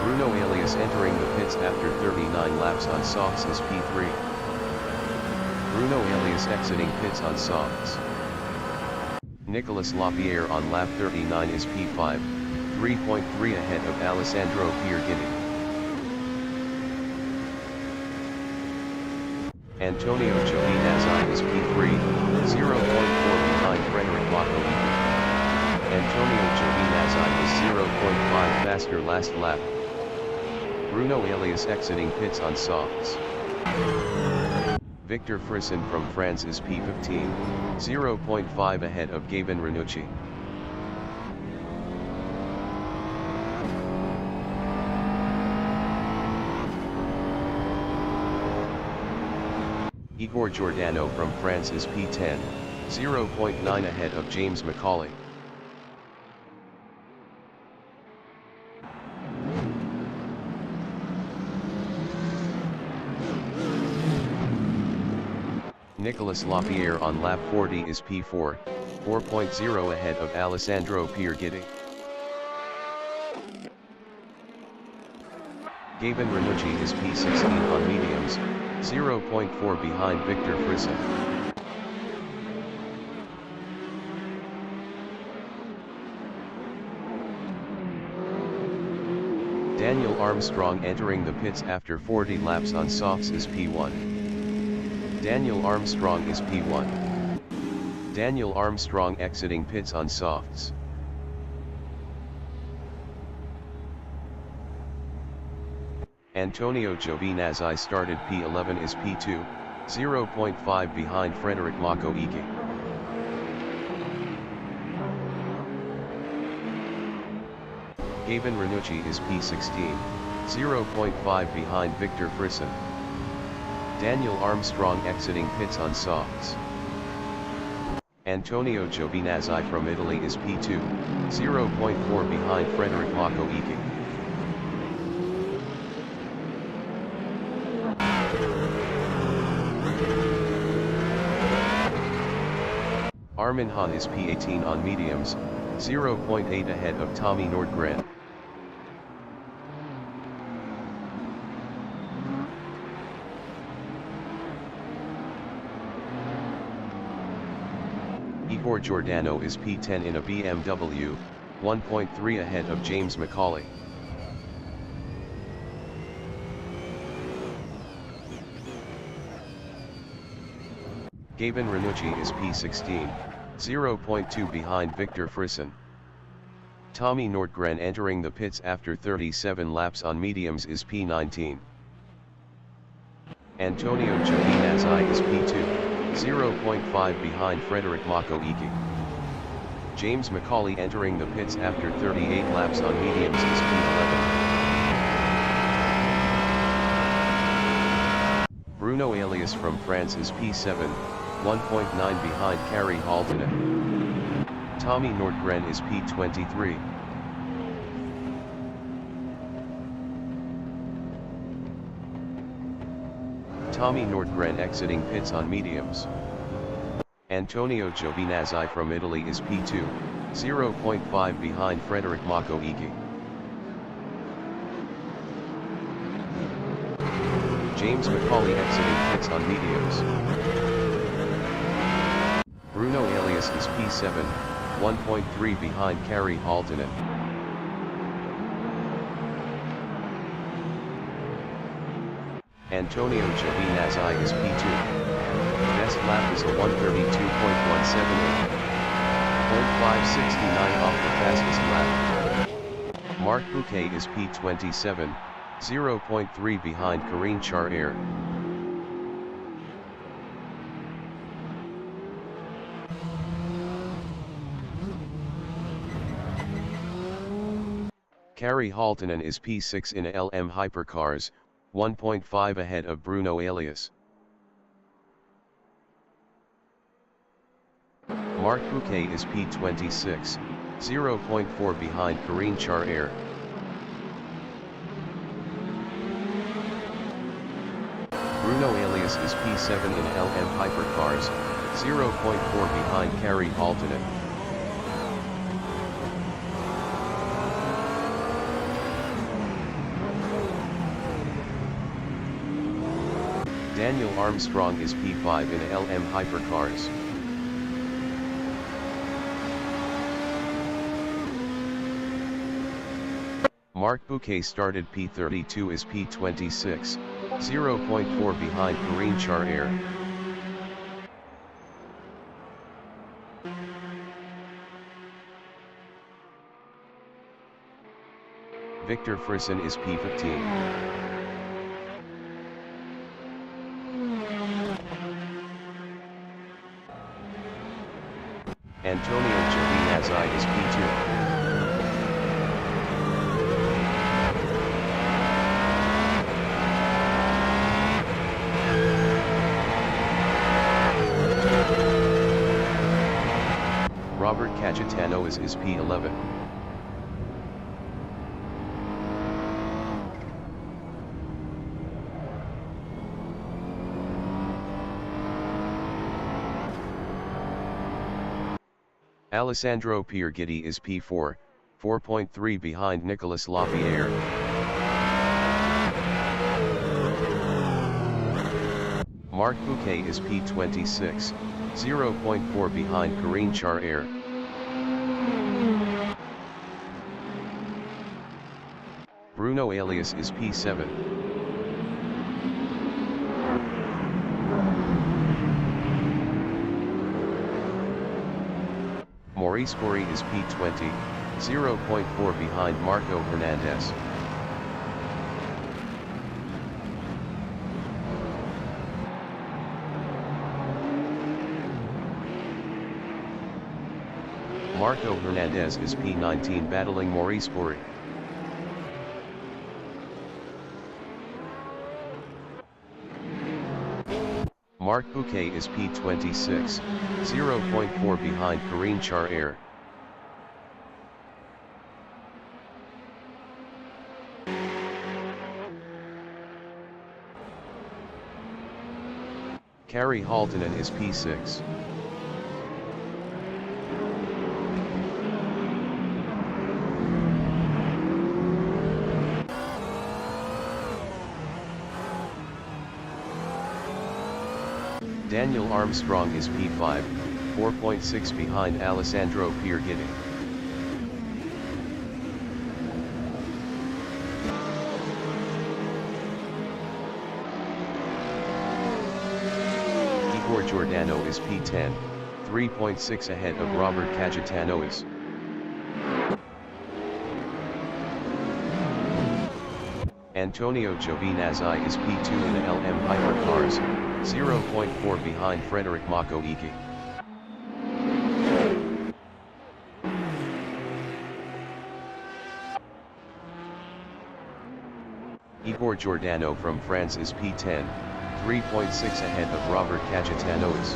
Bruno Elias entering the pits after 39 laps on softs is P3. Bruno Elias exiting pits on softs. Nicolas Lapierre on lap 39 is P5, 3.3 ahead of Alessandro Pierguidi. Antonio Giovinazzi is P3, 0.4 behind Frederic Makoiki. Antonio Giovinazzi is 0.5 faster last lap. Bruno Elias exiting pits on softs. Victor Frisson from France is P15, 0.5 ahead of Gabin Ranucci. Igor Giordano from France is P10, 0.9 ahead of James Macaulay. Nicolas Lapierre on lap 40 is P4, 4.0 ahead of Alessandro Pierguidi. Gabin Ranucci is P16 on mediums, 0.4 behind Victor Frisson. Daniel Armstrong entering the pits after 40 laps on softs is P1. Daniel Armstrong is P1. Daniel Armstrong exiting pits on softs. Antonio Giovinazzi started P11 is P2, 0.5 behind Frederic Makoiki. Gabin Ranucci is P16, 0.5 behind Victor Frisson. Daniel Armstrong exiting pits on softs. Antonio Giovinazzi from Italy is P2, 0.4 behind Frederic Makoiki. Armin Hahn is P18 on mediums, 0.8 ahead of Tommy Nordgren. Igor Giordano is P10 in a BMW, 1.3 ahead of James McCauley. Gavin Ranucci is P16, 0.2 behind Victor Frisson. Tommy Nordgren entering the pits after 37 laps on mediums is P19. Antonio Giovinazzi is P2, 0.5 behind Frederic Makoiki. James McCauley entering the pits after 38 laps on mediums is P11. Bruno Elias from France is P7, 1.9 behind Kari Haltinen. Tommy Nordgren is P23. Tommy Nordgren exiting pits on mediums. Antonio Giovinazzi from Italy is P2, 0.5 behind Frederic Makoiki. James McCauley exiting pits on mediums. Bruno Elias is P7, 1.3 behind Kari Haltinen. Antonio Giovinazzi is P2. Best lap is a 132.178. 0.569 off the fastest lap. Marc Bouquet is P27, 0.3 behind Karine Charrier. Kari Haltinen is P6 in LM Hypercars, 1.5 ahead of Bruno Elias. Marc Bouquet is P26, 0.4 behind Karine Charrier. Bruno Elias is P7 in LM Hypercars, 0.4 behind Kari Haltinen. Daniel Armstrong is P5 in LM Hypercars. Marc Bouquet started P32 is P26, 0.4 behind Karine Charrier. Victor Frisson is P15. Antonio Giovinazzi is P2. Robert Cacciatano is P11. Alessandro Piergitti is P4, 4.3 behind Nicolas Lapierre. Marc Bouquet is P26, 0.4 behind Karine Charrier. Bruno Elias is P7. Maurice Corey is P20, 0.4 behind Marco Hernandez. Marco Hernandez is P19 battling Maurice Corey. Marc Bouquet is P26, 0.4 behind Karine Charrier. Kari Haltinen is P6. Daniel Armstrong is P5, 4.6 behind Alessandro Piergitti. Igor Giordano is P10, 3.6 ahead of Robert Caggietanois. Antonio Giovinazzi is P2 in LM Hypercars, 0.4 behind Frederic Makoiki. Igor Giordano from France is P10, 3.6 ahead of Robert Caggietanois.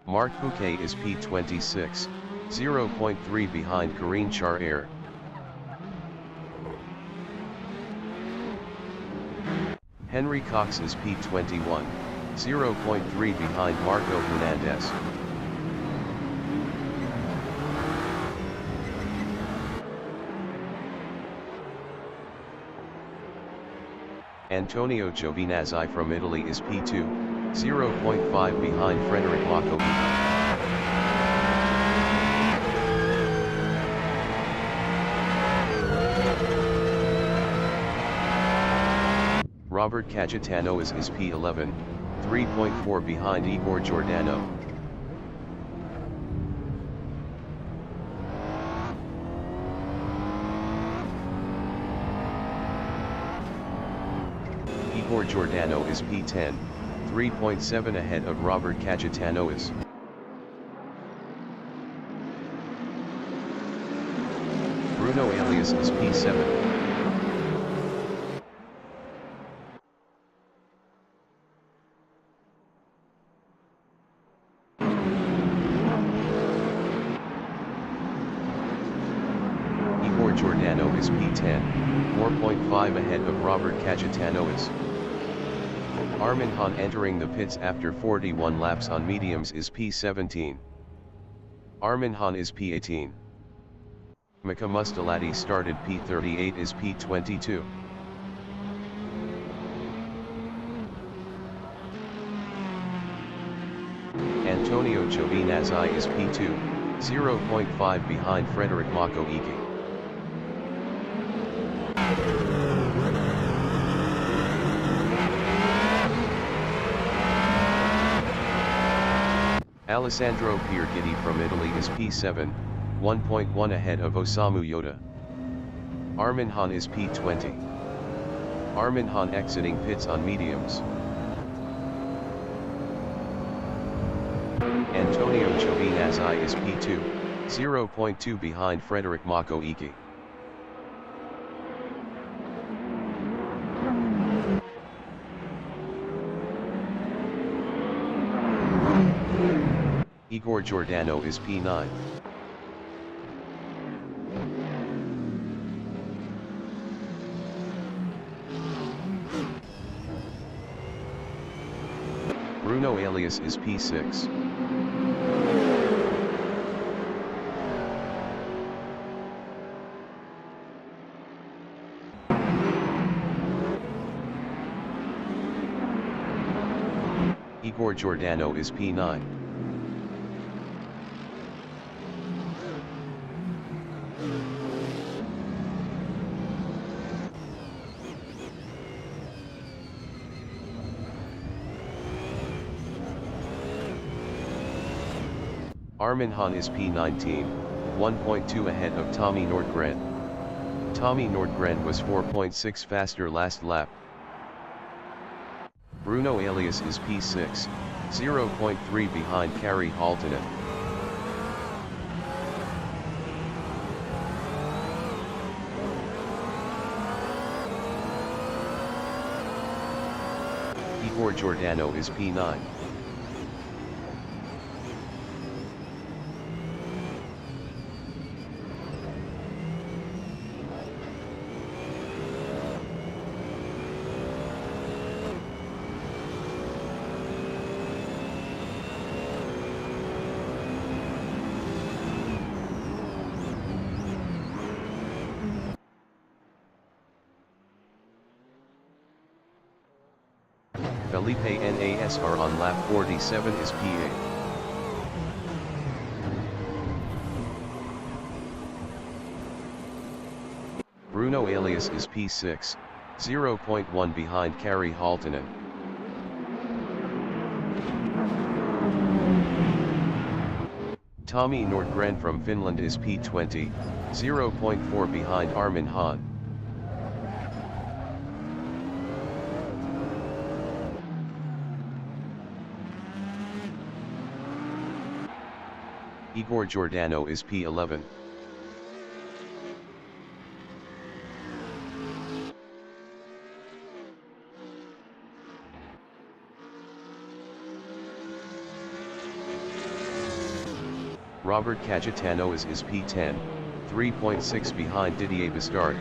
Marc Pouquet is P26, 0.3 behind Karine Charrier. Henry Cox is P21, 0.3 behind Marco Hernandez. Antonio Giovinazzi from Italy is P2, 0.5 behind Frederic Makoiki. Robert Caggietanois is P11, 3.4 behind Igor Giordano. Igor Giordano is P10, 3.7 ahead of Robert Caggietanois. Bruno Elias is P7. Igor Giordano is P10, 4.5 ahead of Robert Caggietanois. Armin Hahn entering the pits after 41 laps on mediums is P17. Armin Hahn is P18. Mika Mustelati started P38 is P22. Antonio Giovinazzi is P2, 0.5 behind Frederic Makoiki. Alessandro Piergitti from Italy is P7, 1.1 ahead of Osamu Yoda. Armin Hahn is P20. Armin Hahn exiting pits on mediums. Antonio Giovinazzi is P2, 0.2 behind Frederic Makoiki. Igor Giordano is P9. Bruno Elias is P6. Igor Giordano is P9. Armin Hahn is P19, 1.2 ahead of Tommy Nordgren. Tommy Nordgren was 4.6 faster last lap. Bruno Elias is P6, 0.3 behind Kari Haltinen. Igor Giordano is P9. Felipe Nasr on lap 47 is P8. Bruno Alias is P6, 0.1 behind Kari Halttunen. Tommy Nordgren from Finland is P20, 0.4 behind Armin Hahn. Igor Giordano is P11. Robert Cagitano is P10, 3.6 behind Didier Bastard.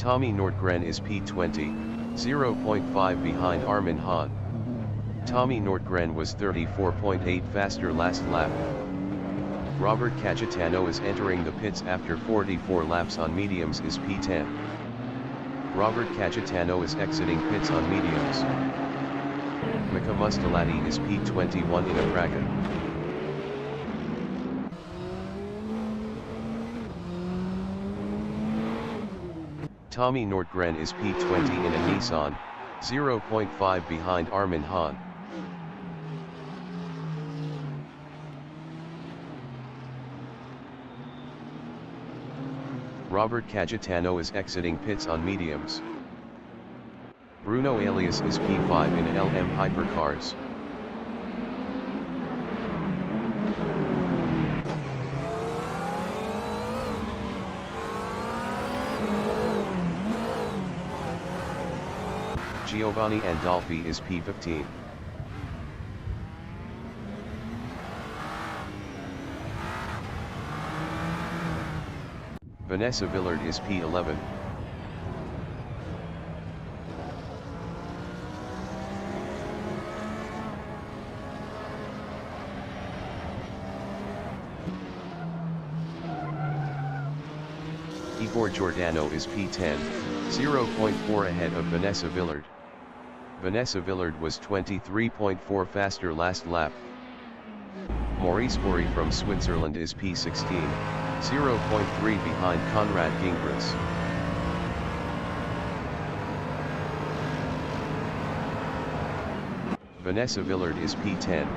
Tommy Nordgren is P20, 0.5 behind Armin Hahn. Tommy Nordgren was 34.8 faster last lap. Robert Cagitano is entering the pits after 44 laps on mediums is P10. Robert Cagitano is exiting pits on mediums. Mika Mustelati is P21 in a Praga. Tommy Nordgren is P20 in a Nissan, 0.5 behind Armin Hahn. Robert Cagitano is exiting pits on mediums. Bruno Alias is P5 in LM Hypercars. Giovanni Andolfi is P15. Vanessa Villard is P11. Igor Giordano is P10, 0.4 ahead of Vanessa Villard. Vanessa Villard was 23.4 faster last lap. Maurice Bory from Switzerland is P16, 0.3 behind Konrad Gingras. Vanessa Villard is P10,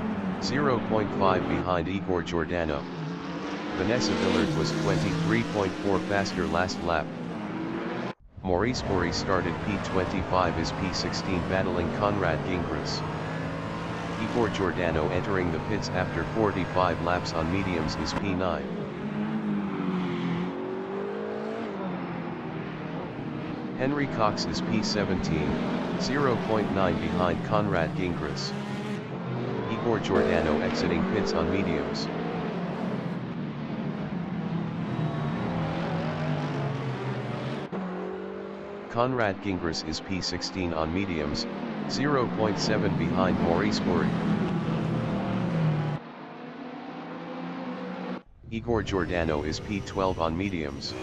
0.5 behind Igor Giordano. Vanessa Villard was 23.4 faster last lap. Maurice Bory started P25 is P16 battling Konrad Gingras. Igor Giordano entering the pits after 45 laps on mediums is P9. Henry Cox is P17, 0.9 behind Konrad Gingras. Igor Giordano exiting pits on mediums. Konrad Gingras is P16 on mediums, 0.7 behind Maurice Bory. Igor Giordano is P12 on mediums.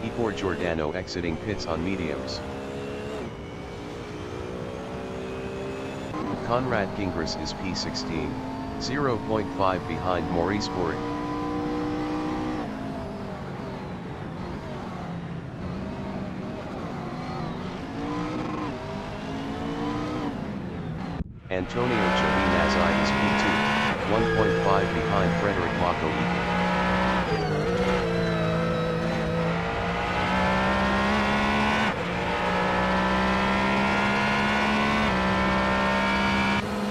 Igor Giordano exiting pits on mediums. Konrad Gingras is P16, 0.5 behind Maurice Bory. Antonio Giovinazzi is P2, 1.5 behind Frederic Mako.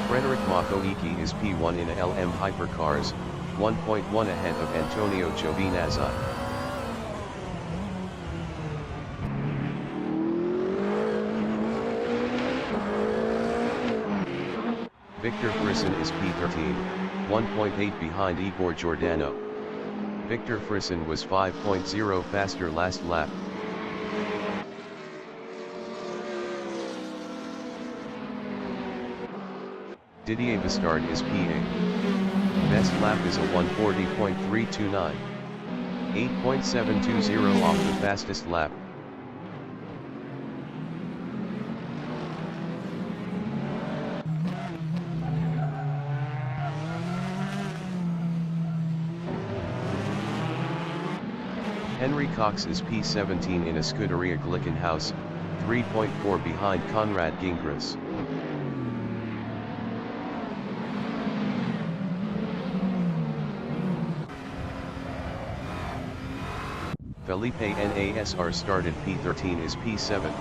Frederic Makoiki is P1 in LM Hypercars, 1.1 ahead of Antonio Giovinazzi. Victor Frisson is P13, 1.8 behind Igor Giordano. Victor Frisson was 5.0 faster last lap. Didier Bastard is P8. Best lap is a 1:40.329. 8.720 off the fastest lap. Henry Cox is P17 in a Scuderia Glickenhaus, 3.4 behind Konrad Gingras. Felipe Nasr started P13 is P7.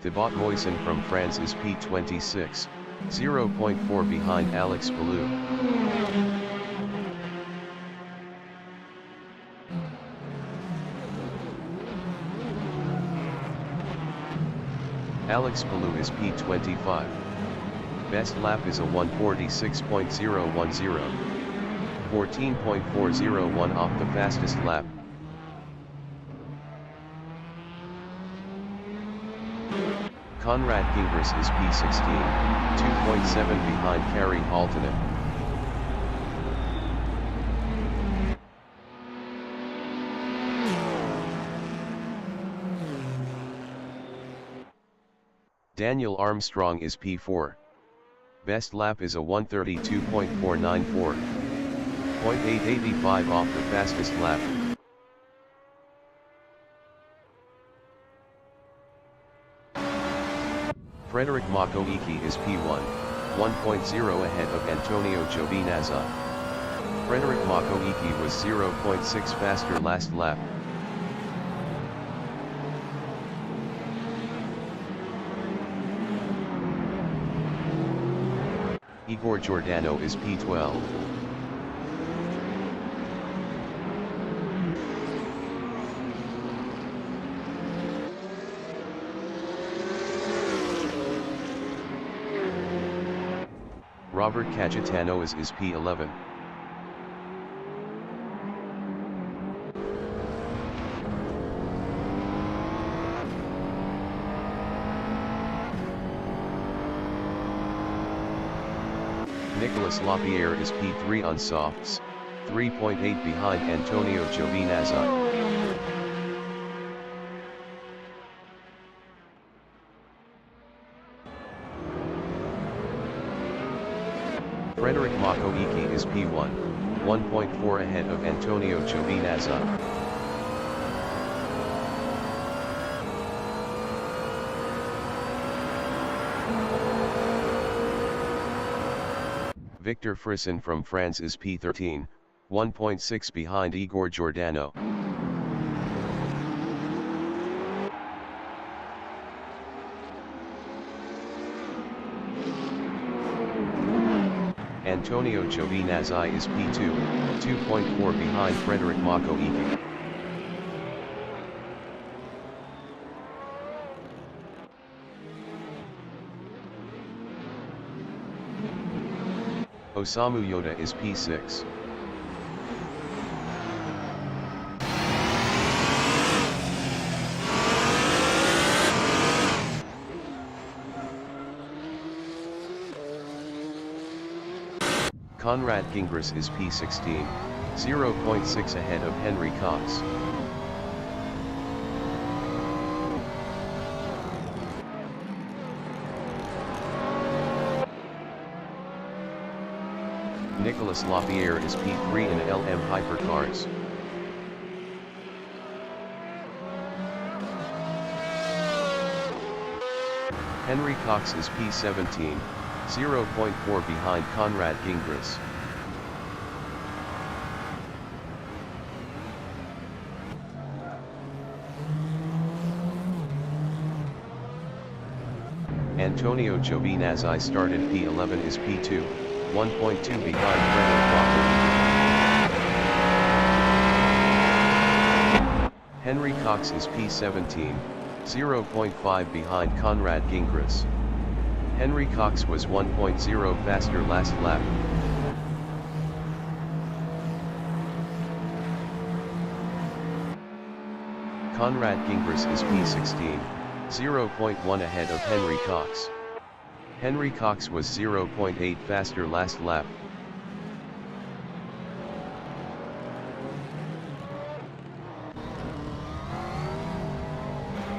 Thibaut Moisen from France is P26, 0.4 behind Alex Palou. Alex Palou is P25. Best lap is a 1:46.010. 14.401 off the fastest lap. Konrad Gingras is P16, 2.7 behind Kari Haltonen. Daniel Armstrong is P4. Best lap is a 1:32.494. 0.885 off the fastest lap. Frederic Makoiki is P1, 1.0 ahead of Antonio Giovinazzi. Frederic Makoiki was 0.6 faster last lap. Igor Giordano is P12. Robert Cagitano is P11. Nicolas Lapierre is P3 on softs, 3.8 behind Antonio Giovinazzi. Frederic Makoiki is P1, 1.4 ahead of Antonio Giovinazzi. Victor Frisson from France is P13, 1.6 behind Igor Giordano. Antonio Giovinazzi is P2, 2.4 behind Frederic Makoiki. Osamu Yoda is P6. Konrad Gingras is P16, 0.6 ahead of Henry Cox. Nicolas Lapierre is P3 in LM Hypercars. Henry Cox is P17, 0.4 behind Konrad Gingras. Antonio Giovinazzi started P11 is P2, 1.2 behind Frederic Makoiki. Henry Cox is P17, 0.5 behind Konrad Gingras. Henry Cox was 1.0 faster last lap. Konrad Gingras is P16, 0.1 ahead of Henry Cox. Henry Cox was 0.8 faster last lap.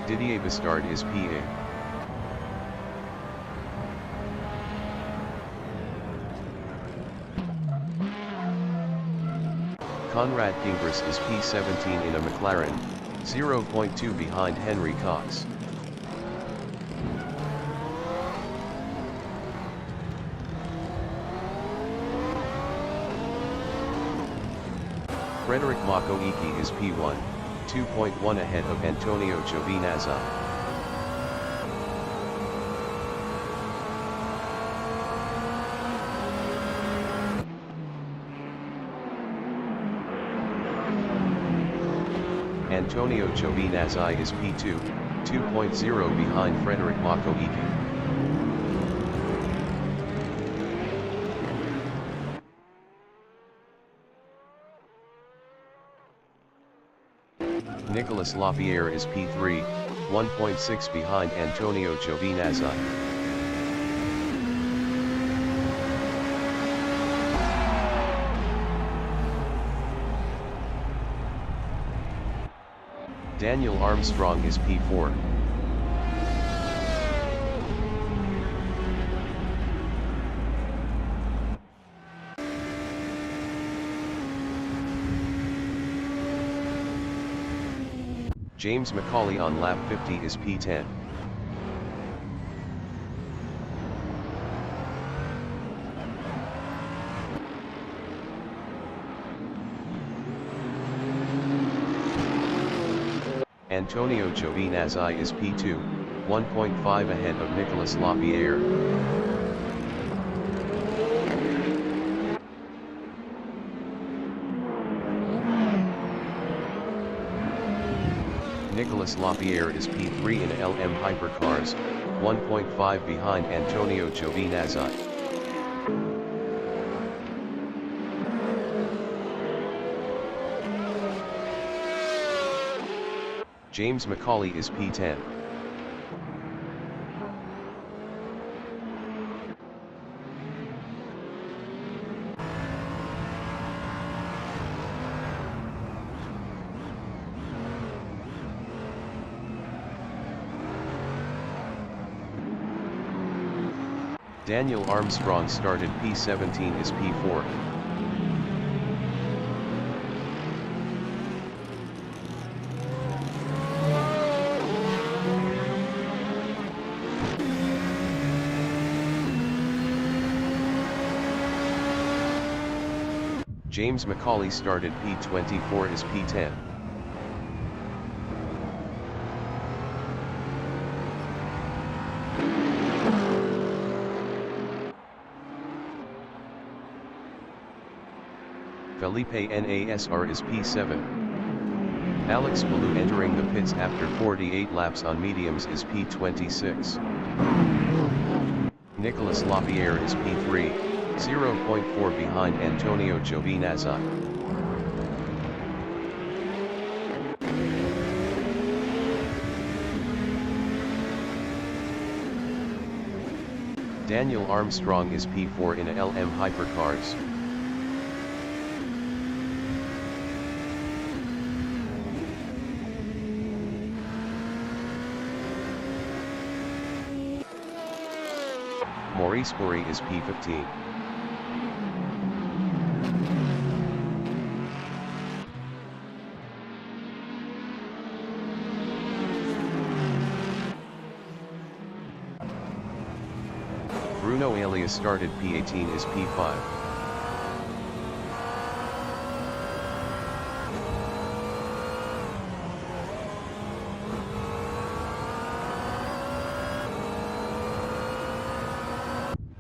Didier Bastard is P8. Conrad Gingras is P17 in a McLaren, 0.2 behind Henry Cox. Frederic Makoiki is P1, 2.1 ahead of Antonio Giovinazzi. Antonio Giovinazzi is P2, 2.0 behind Frederic Makoiki. Nicolas Lapierre is P3, 1.6 behind Antonio Giovinazzi. Daniel Armstrong is P4. James McCauley on lap 50 is P10. Antonio Giovinazzi is P2, 1.5 ahead of Nicolas Lapierre. Nicolas Lapierre is P3 in LM Hypercars, 1.5 behind Antonio Giovinazzi. James McCauley is P10. Daniel Armstrong started P17 is P4. James McCauley started P24 is P10. Felipe Nasr is P7. Alex Palou entering the pits after 48 laps on mediums is P26. Nicolas Lapierre is P3, 0.4 behind Antonio Giovinazzi. Daniel Armstrong is P4 in LM Hypercars. Maurice Bory is P15. Bruno Elias started P18 is P5.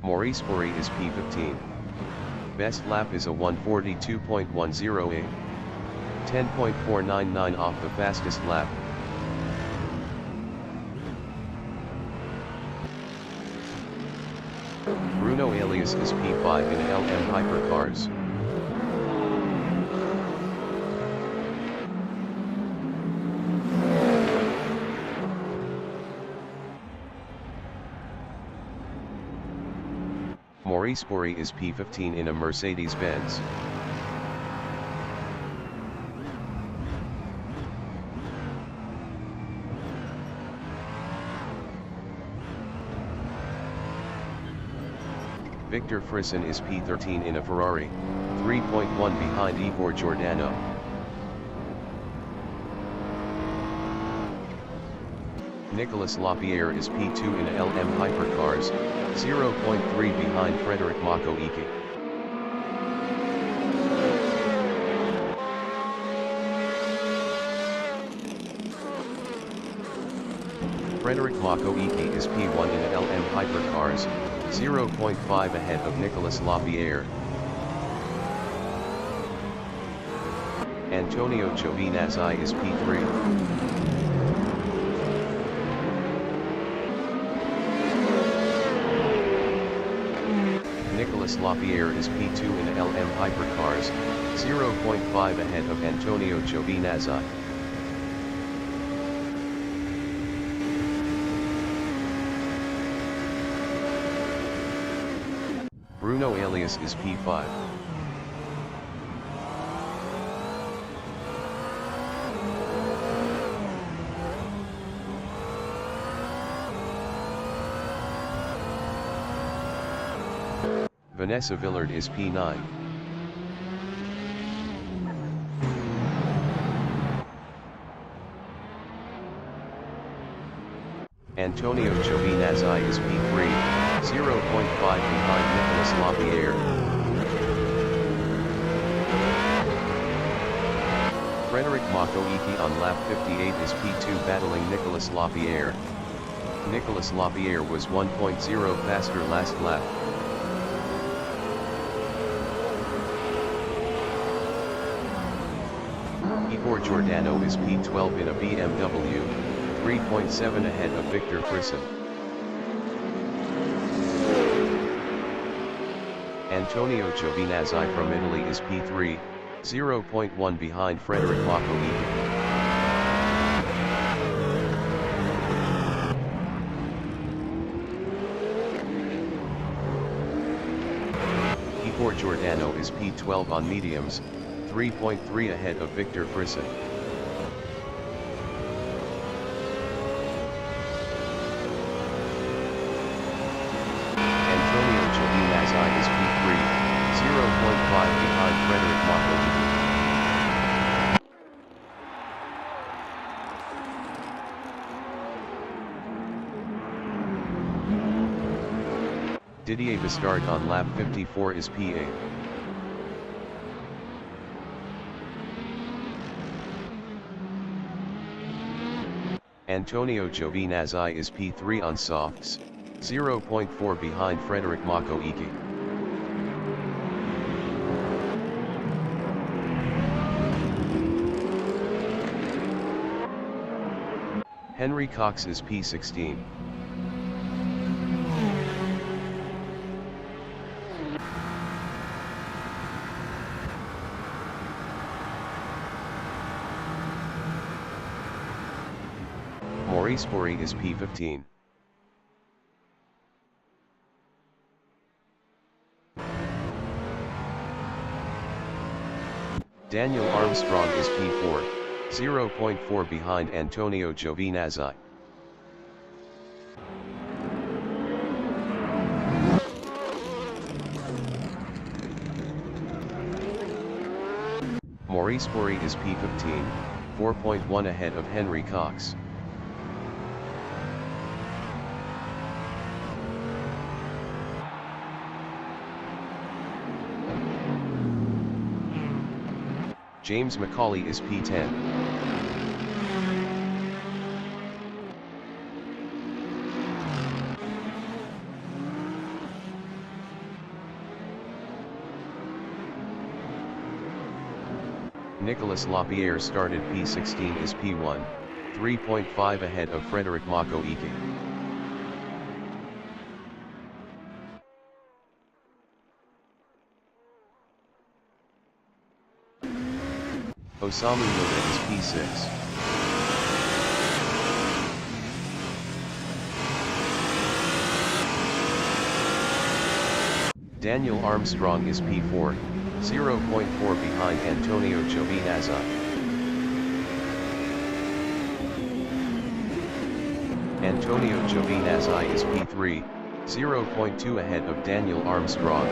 Maurice Bory is P15. Best lap is a 1:42.10. 10.499 off the fastest lap. Bruno Elias is P5 in LM Hypercars. Maurice Bory is P15 in a Mercedes-Benz. Victor Frisson is P13 in a Ferrari, 3.1 behind Igor Giordano. Nicolas Lapierre is P2 in LM Hypercars, 0.3 behind Frederic Mako-Iki. Frederic Mako-Iki is P1 in LM Hypercars, 0.5 ahead of Nicolas Lapierre. Antonio Giovinazzi is P3. Nicolas Lapierre is P2 in LM Hypercars, 0.5 ahead of Antonio Giovinazzi. Bruno Alias is P5. Vanessa Villard is P9. Antonio Giovinazzi is P3, 0.5 behind Nicolas Lapierre. Frederic Mako-Iki on lap 58 is P2 battling Nicolas Lapierre. Nicolas Lapierre was 1.0 faster last lap. Igor Giordano is P12 in a BMW, 3.7 ahead of Victor Frisson. Antonio Giovinazzi from Italy is P3, 0.1 behind Frederic Mako-Iki. Igor Giordano is P12 on mediums, 3.3 ahead of Victor Frisson. Antonio Giovinazzi is P3, 0.5 behind Frederic Mako-Iki. Didier Bistard on lap 54 is P8. Antonio Giovinazzi is P3 on softs, 0.4 behind Frederic Mako-Iki. Henry Cox is P16. Maurice Bory is P15. Daniel Armstrong is P4, 0.4 behind Antonio Giovinazzi. Maurice Bory is P15, 4.1 ahead of Henry Cox. James Macaulay is P10. Nicolas Lapierre started P16 is P1, 3.5 ahead of Frederic Mako-Iki. Osamu Noda is P6. Daniel Armstrong is P4, 0.4 behind Antonio Giovinazzi. Antonio Giovinazzi is P3, 0.2 ahead of Daniel Armstrong.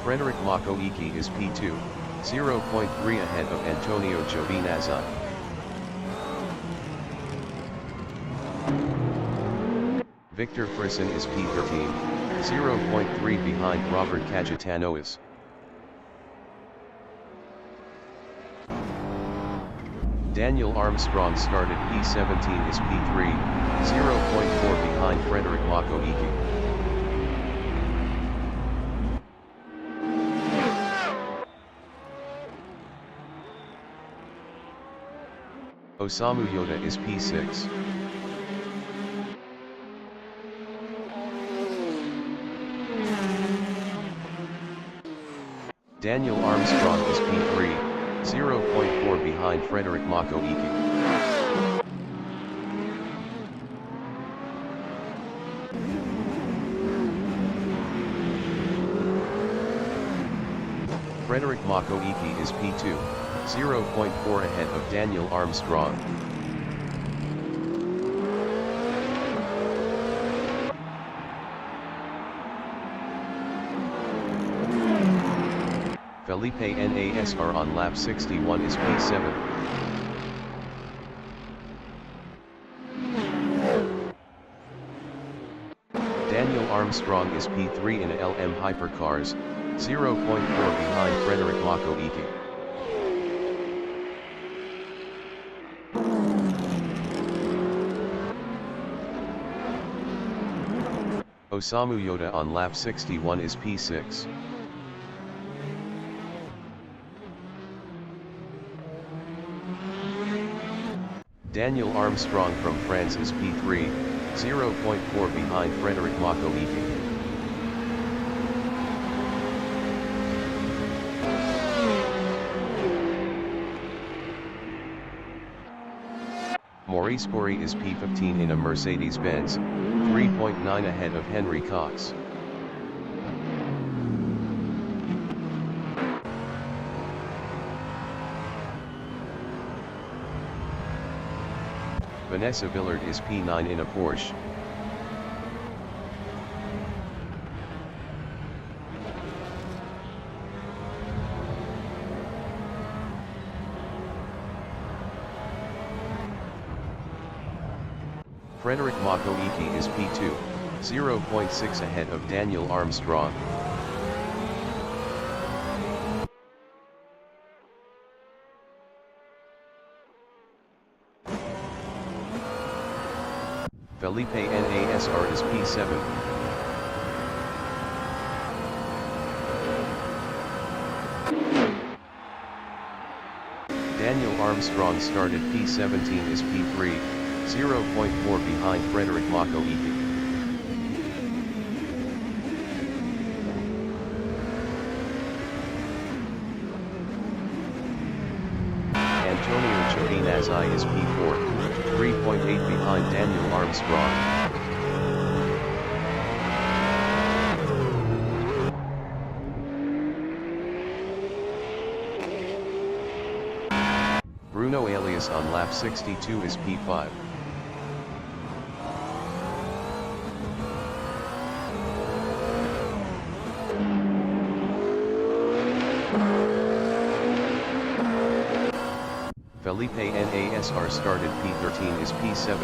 Frederick Makoiki is P2, 0.3 ahead of Antonio Giovinazzi. Victor Frisson is P13, 0.3 behind Robert Cagitanois. Daniel Armstrong started P17 is P3, 0.4 behind Frederick Makoiki. Osamu Yoda is P6. Daniel Armstrong is P3, 0.4 behind Frederick Makoiki. Frederick Makoiki is P2, 0.4 ahead of Daniel Armstrong. Felipe Nasr on lap 61 is P7. Daniel Armstrong is P3 in LM Hypercars, 0.4 behind Frederick Makoiki. Osamu Yoda on lap 61 is P6. Daniel Armstrong from France is P3, 0.4 behind Frederick Makoiki. Maurice Bory is P15 in a Mercedes-Benz, 3.9 ahead of Henry Cox. Vanessa Villard is P9 in a Porsche. Frederick Makoiki is P2, 0.6 ahead of Daniel Armstrong. Felipe Nasr is P7. Daniel Armstrong started P17 is P3, 0.4 behind Frederick Makoiki. Antonio Giovinazzi is P4, 3.8 behind Daniel Armstrong. Bruno Alias on lap 62 is P5. Felipe Nasr started P13 is P7.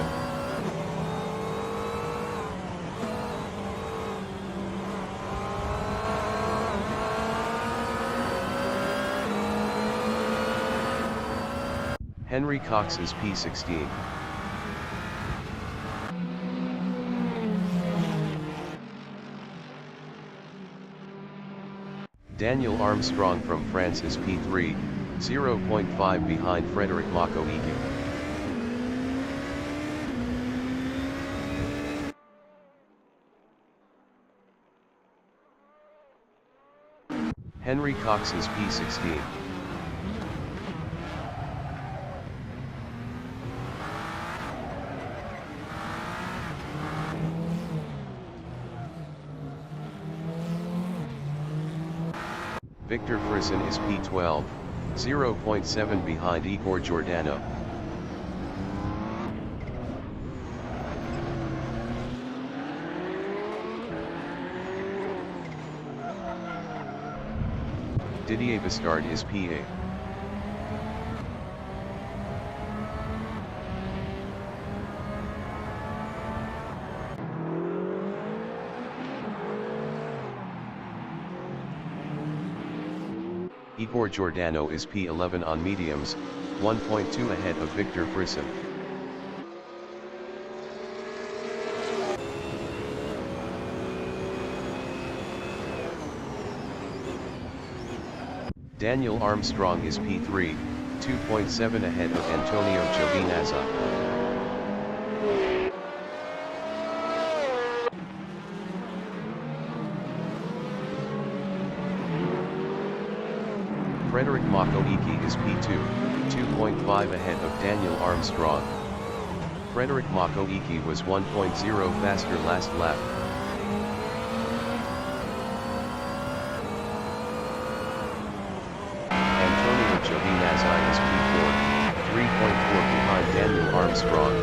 Henry Cox is P16. Daniel Armstrong from France is P3, 0.5 behind Frederick Makoiki. Henry Cox is P16. Victor Frisson is P12, 0.7 behind Igor Giordano. Didier Bastard is P8. Igor Giordano is P11 on mediums, 1.2 ahead of Victor Frisson. Daniel Armstrong is P3, 2.7 ahead of Antonio Giovinazzi. Frederick Makoiki is P2, 2.5 ahead of Daniel Armstrong. Frederick Makoiki was 1.0 faster last lap. Antonio Giovinazzi is P4, 3.4 behind Daniel Armstrong.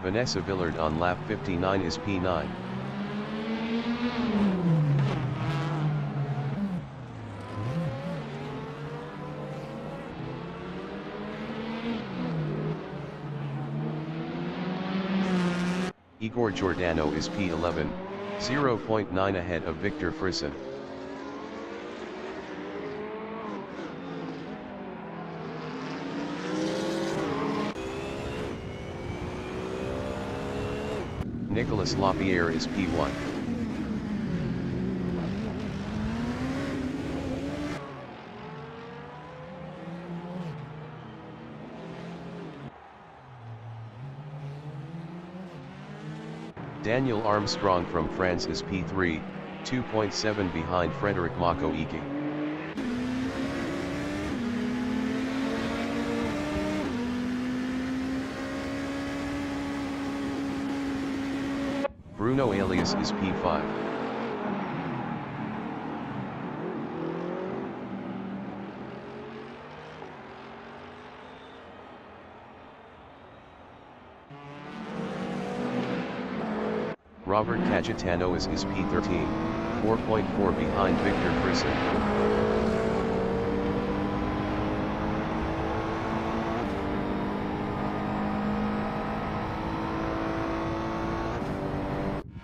Vanessa Villard on lap 59 is P9. Igor Giordano is P11, 0.9 ahead of Victor Frisson. Nicolas Lapierre is P1. Daniel Armstrong from France is P3, 2.7 behind Frederick Makoiki. Bruno Elias is P5. Robert Cagitano is P13, 4.4 behind Victor Frisson.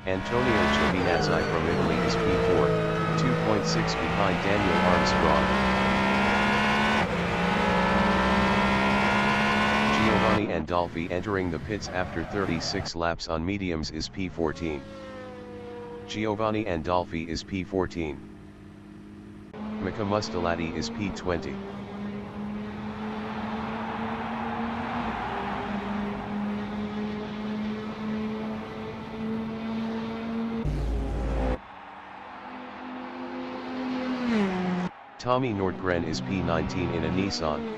Antonio Giovinazzi from Italy is P4, 2.6 behind Daniel Armstrong. Giovanni Andolfi entering the pits after 36 laps on mediums is P14. Giovanni Andolfi is P14. Mika Mustelati is P20. Tommy Nordgren is P19 in a Nissan.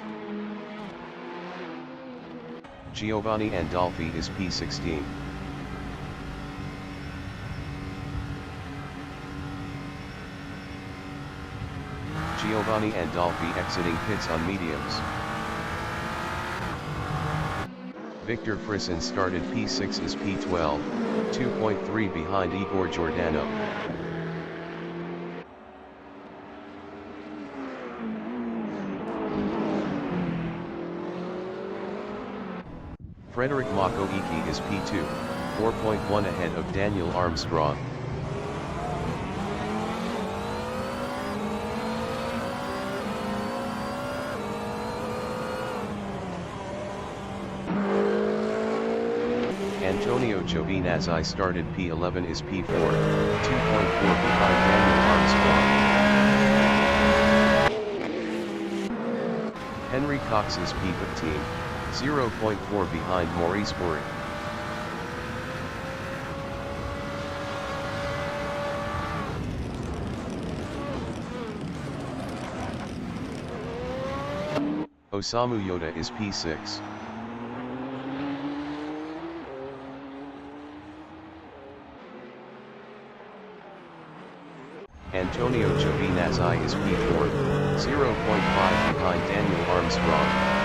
Giovanni Andolfi is P16. Giovanni Andolfi exiting pits on mediums. Victor Frisson started P6 is P12, 2.3 behind Igor Giordano. Frederick Makoiki is P2, 4.1 ahead of Daniel Armstrong. Antonio Giovinazzi started P11 is P4, 2.4 behind Daniel Armstrong. Henry Cox is P15, 0.4 behind Maurice Bory. Osamu Yoda is P6. Antonio Giovinazzi is P4, 0.5 behind Daniel Armstrong.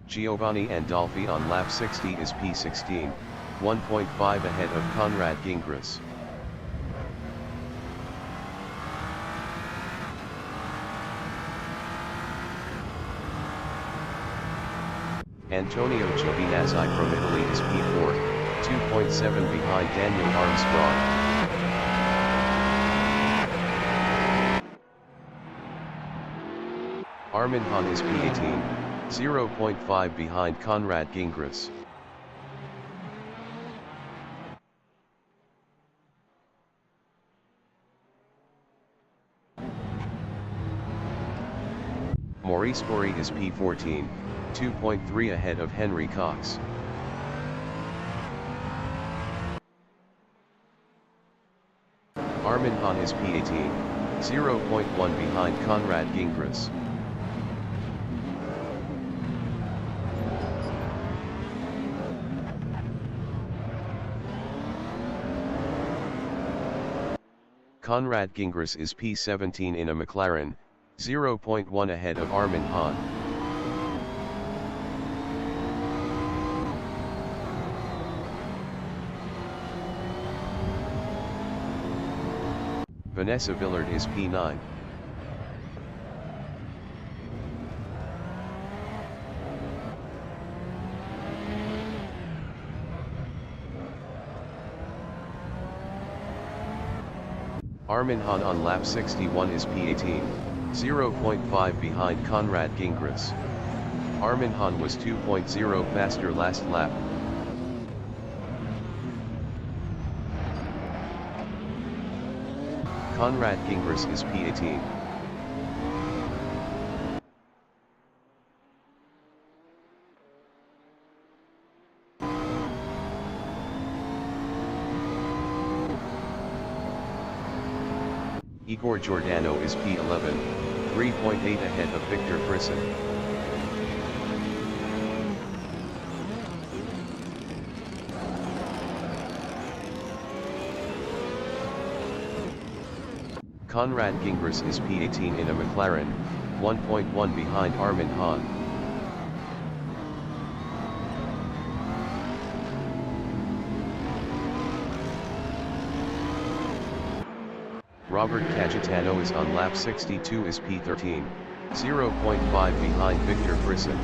Giovanni Andolfi on lap 60 is P16, 1.5 ahead of Conrad Gingras. Antonio Giovinazzi from Italy is P4, 2.7 behind Daniel Armstrong. Armin Hahn is P18, 0.5 behind Conrad Gingras. Maurice Bory is P14, 2.3 ahead of Henry Cox. Armin Hahn is P18, 0.1 behind Conrad Gingras. Conrad Gingras is P17 in a McLaren, 0.1 ahead of Armin Hahn. Vanessa Villard is P9. Armin Hahn on lap 61 is P18, 0.5 behind Conrad Gingras. Armin Hahn was 2.0 faster last lap. Conrad Gingras is P18. Igor Giordano is P11, 3.8 ahead of Victor Frisson. Conrad Gingras is P18 in a McLaren, 1.1 behind Armin Hahn. Robert Cagitano is on lap 62 is P13, 0.5 behind Victor Frisson.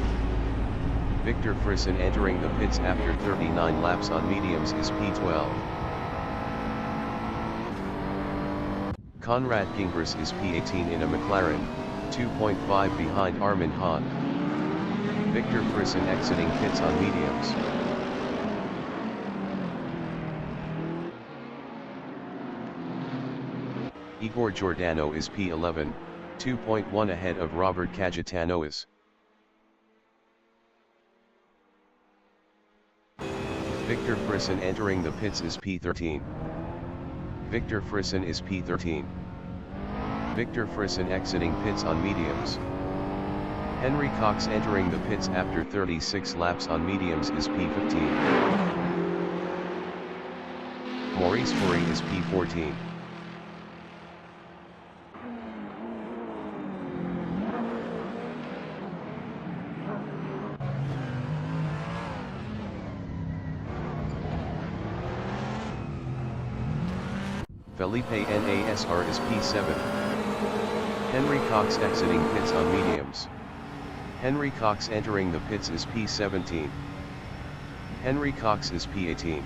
Victor Frisson entering the pits after 39 laps on mediums is P12. Conrad Gingras is P18 in a McLaren, 2.5 behind Armin Hahn. Victor Frisson exiting pits on mediums. Igor Giordano is P11, 2.1 ahead of Robert Cagitano is. Victor Frisson entering the pits is P13. Victor Frisson is P13. Victor Frisson exiting pits on mediums. Henry Cox entering the pits after 36 laps on mediums is P15. Maurice Bory is P14. Felipe Nasr is P7. Henry Cox exiting pits on mediums. Henry Cox entering the pits is P17. Henry Cox is P18.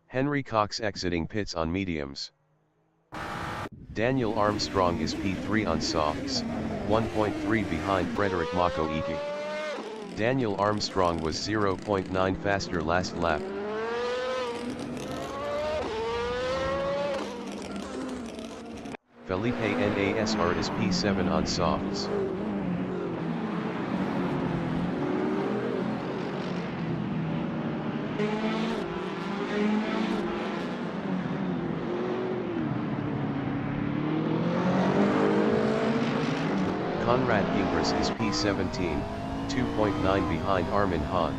Henry Cox exiting pits on mediums. Daniel Armstrong is P3 on softs, 1.3 behind Frederick Makoiki. Daniel Armstrong was 0.9 faster last lap. Felipe Nasr is P7 on softs. Conrad Ingres is P17, 2.9 behind Armin Hahn.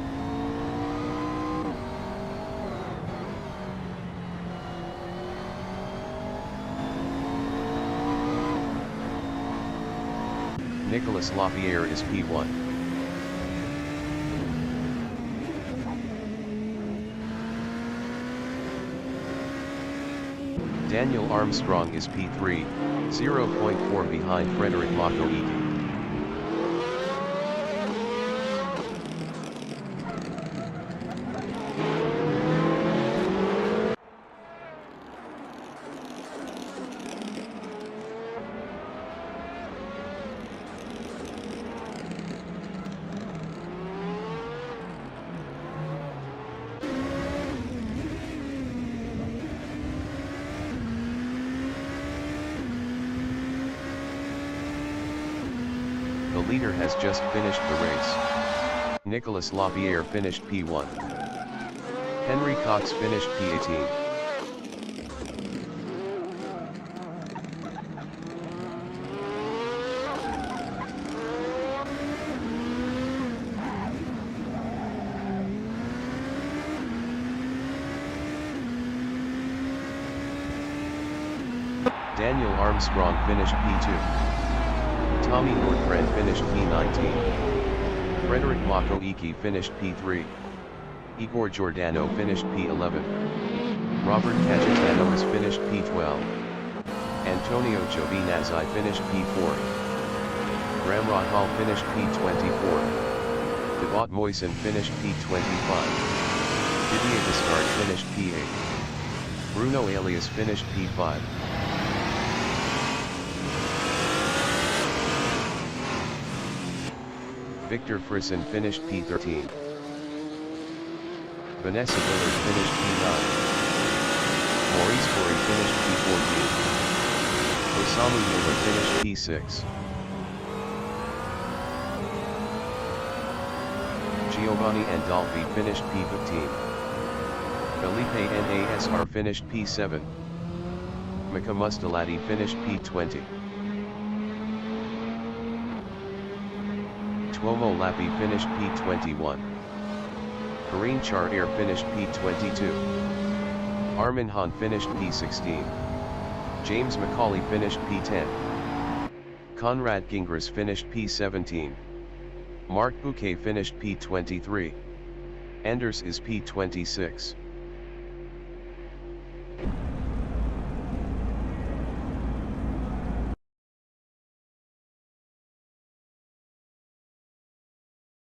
Nicolas Lapierre is P1. Daniel Armstrong is P3, 0.4 behind Frederic Makoiki. The leader has just finished the race. Nicolas Lapierre finished P1. Henry Cox finished P18. Daniel Armstrong finished P2. Tommy Nordgren finished P19. Frederic Makoiki finished P3. Igor Giordano finished P11. Robert Cayetano has finished P12. Antonio Giovinazzi finished P4. Graham Rahal finished P24. Thibaut Moisen finished P25. Didier Descartes finished P8. Bruno Elias finished P5. Victor Frisson finished P13. Vanessa Willard finished P9. Maurice Corey finished P14. Osamu Miller finished P6. Giovanni Andolfi finished P15. Felipe Nasr finished P7. Mika Mustelati finished P20. Tuomo Lappi finished P21. Karine Chartier finished P22. Armin Hahn finished P16. James Macaulay finished P10. Conrad Gingras finished P17. Marc Bouquet finished P23. Anders is P26.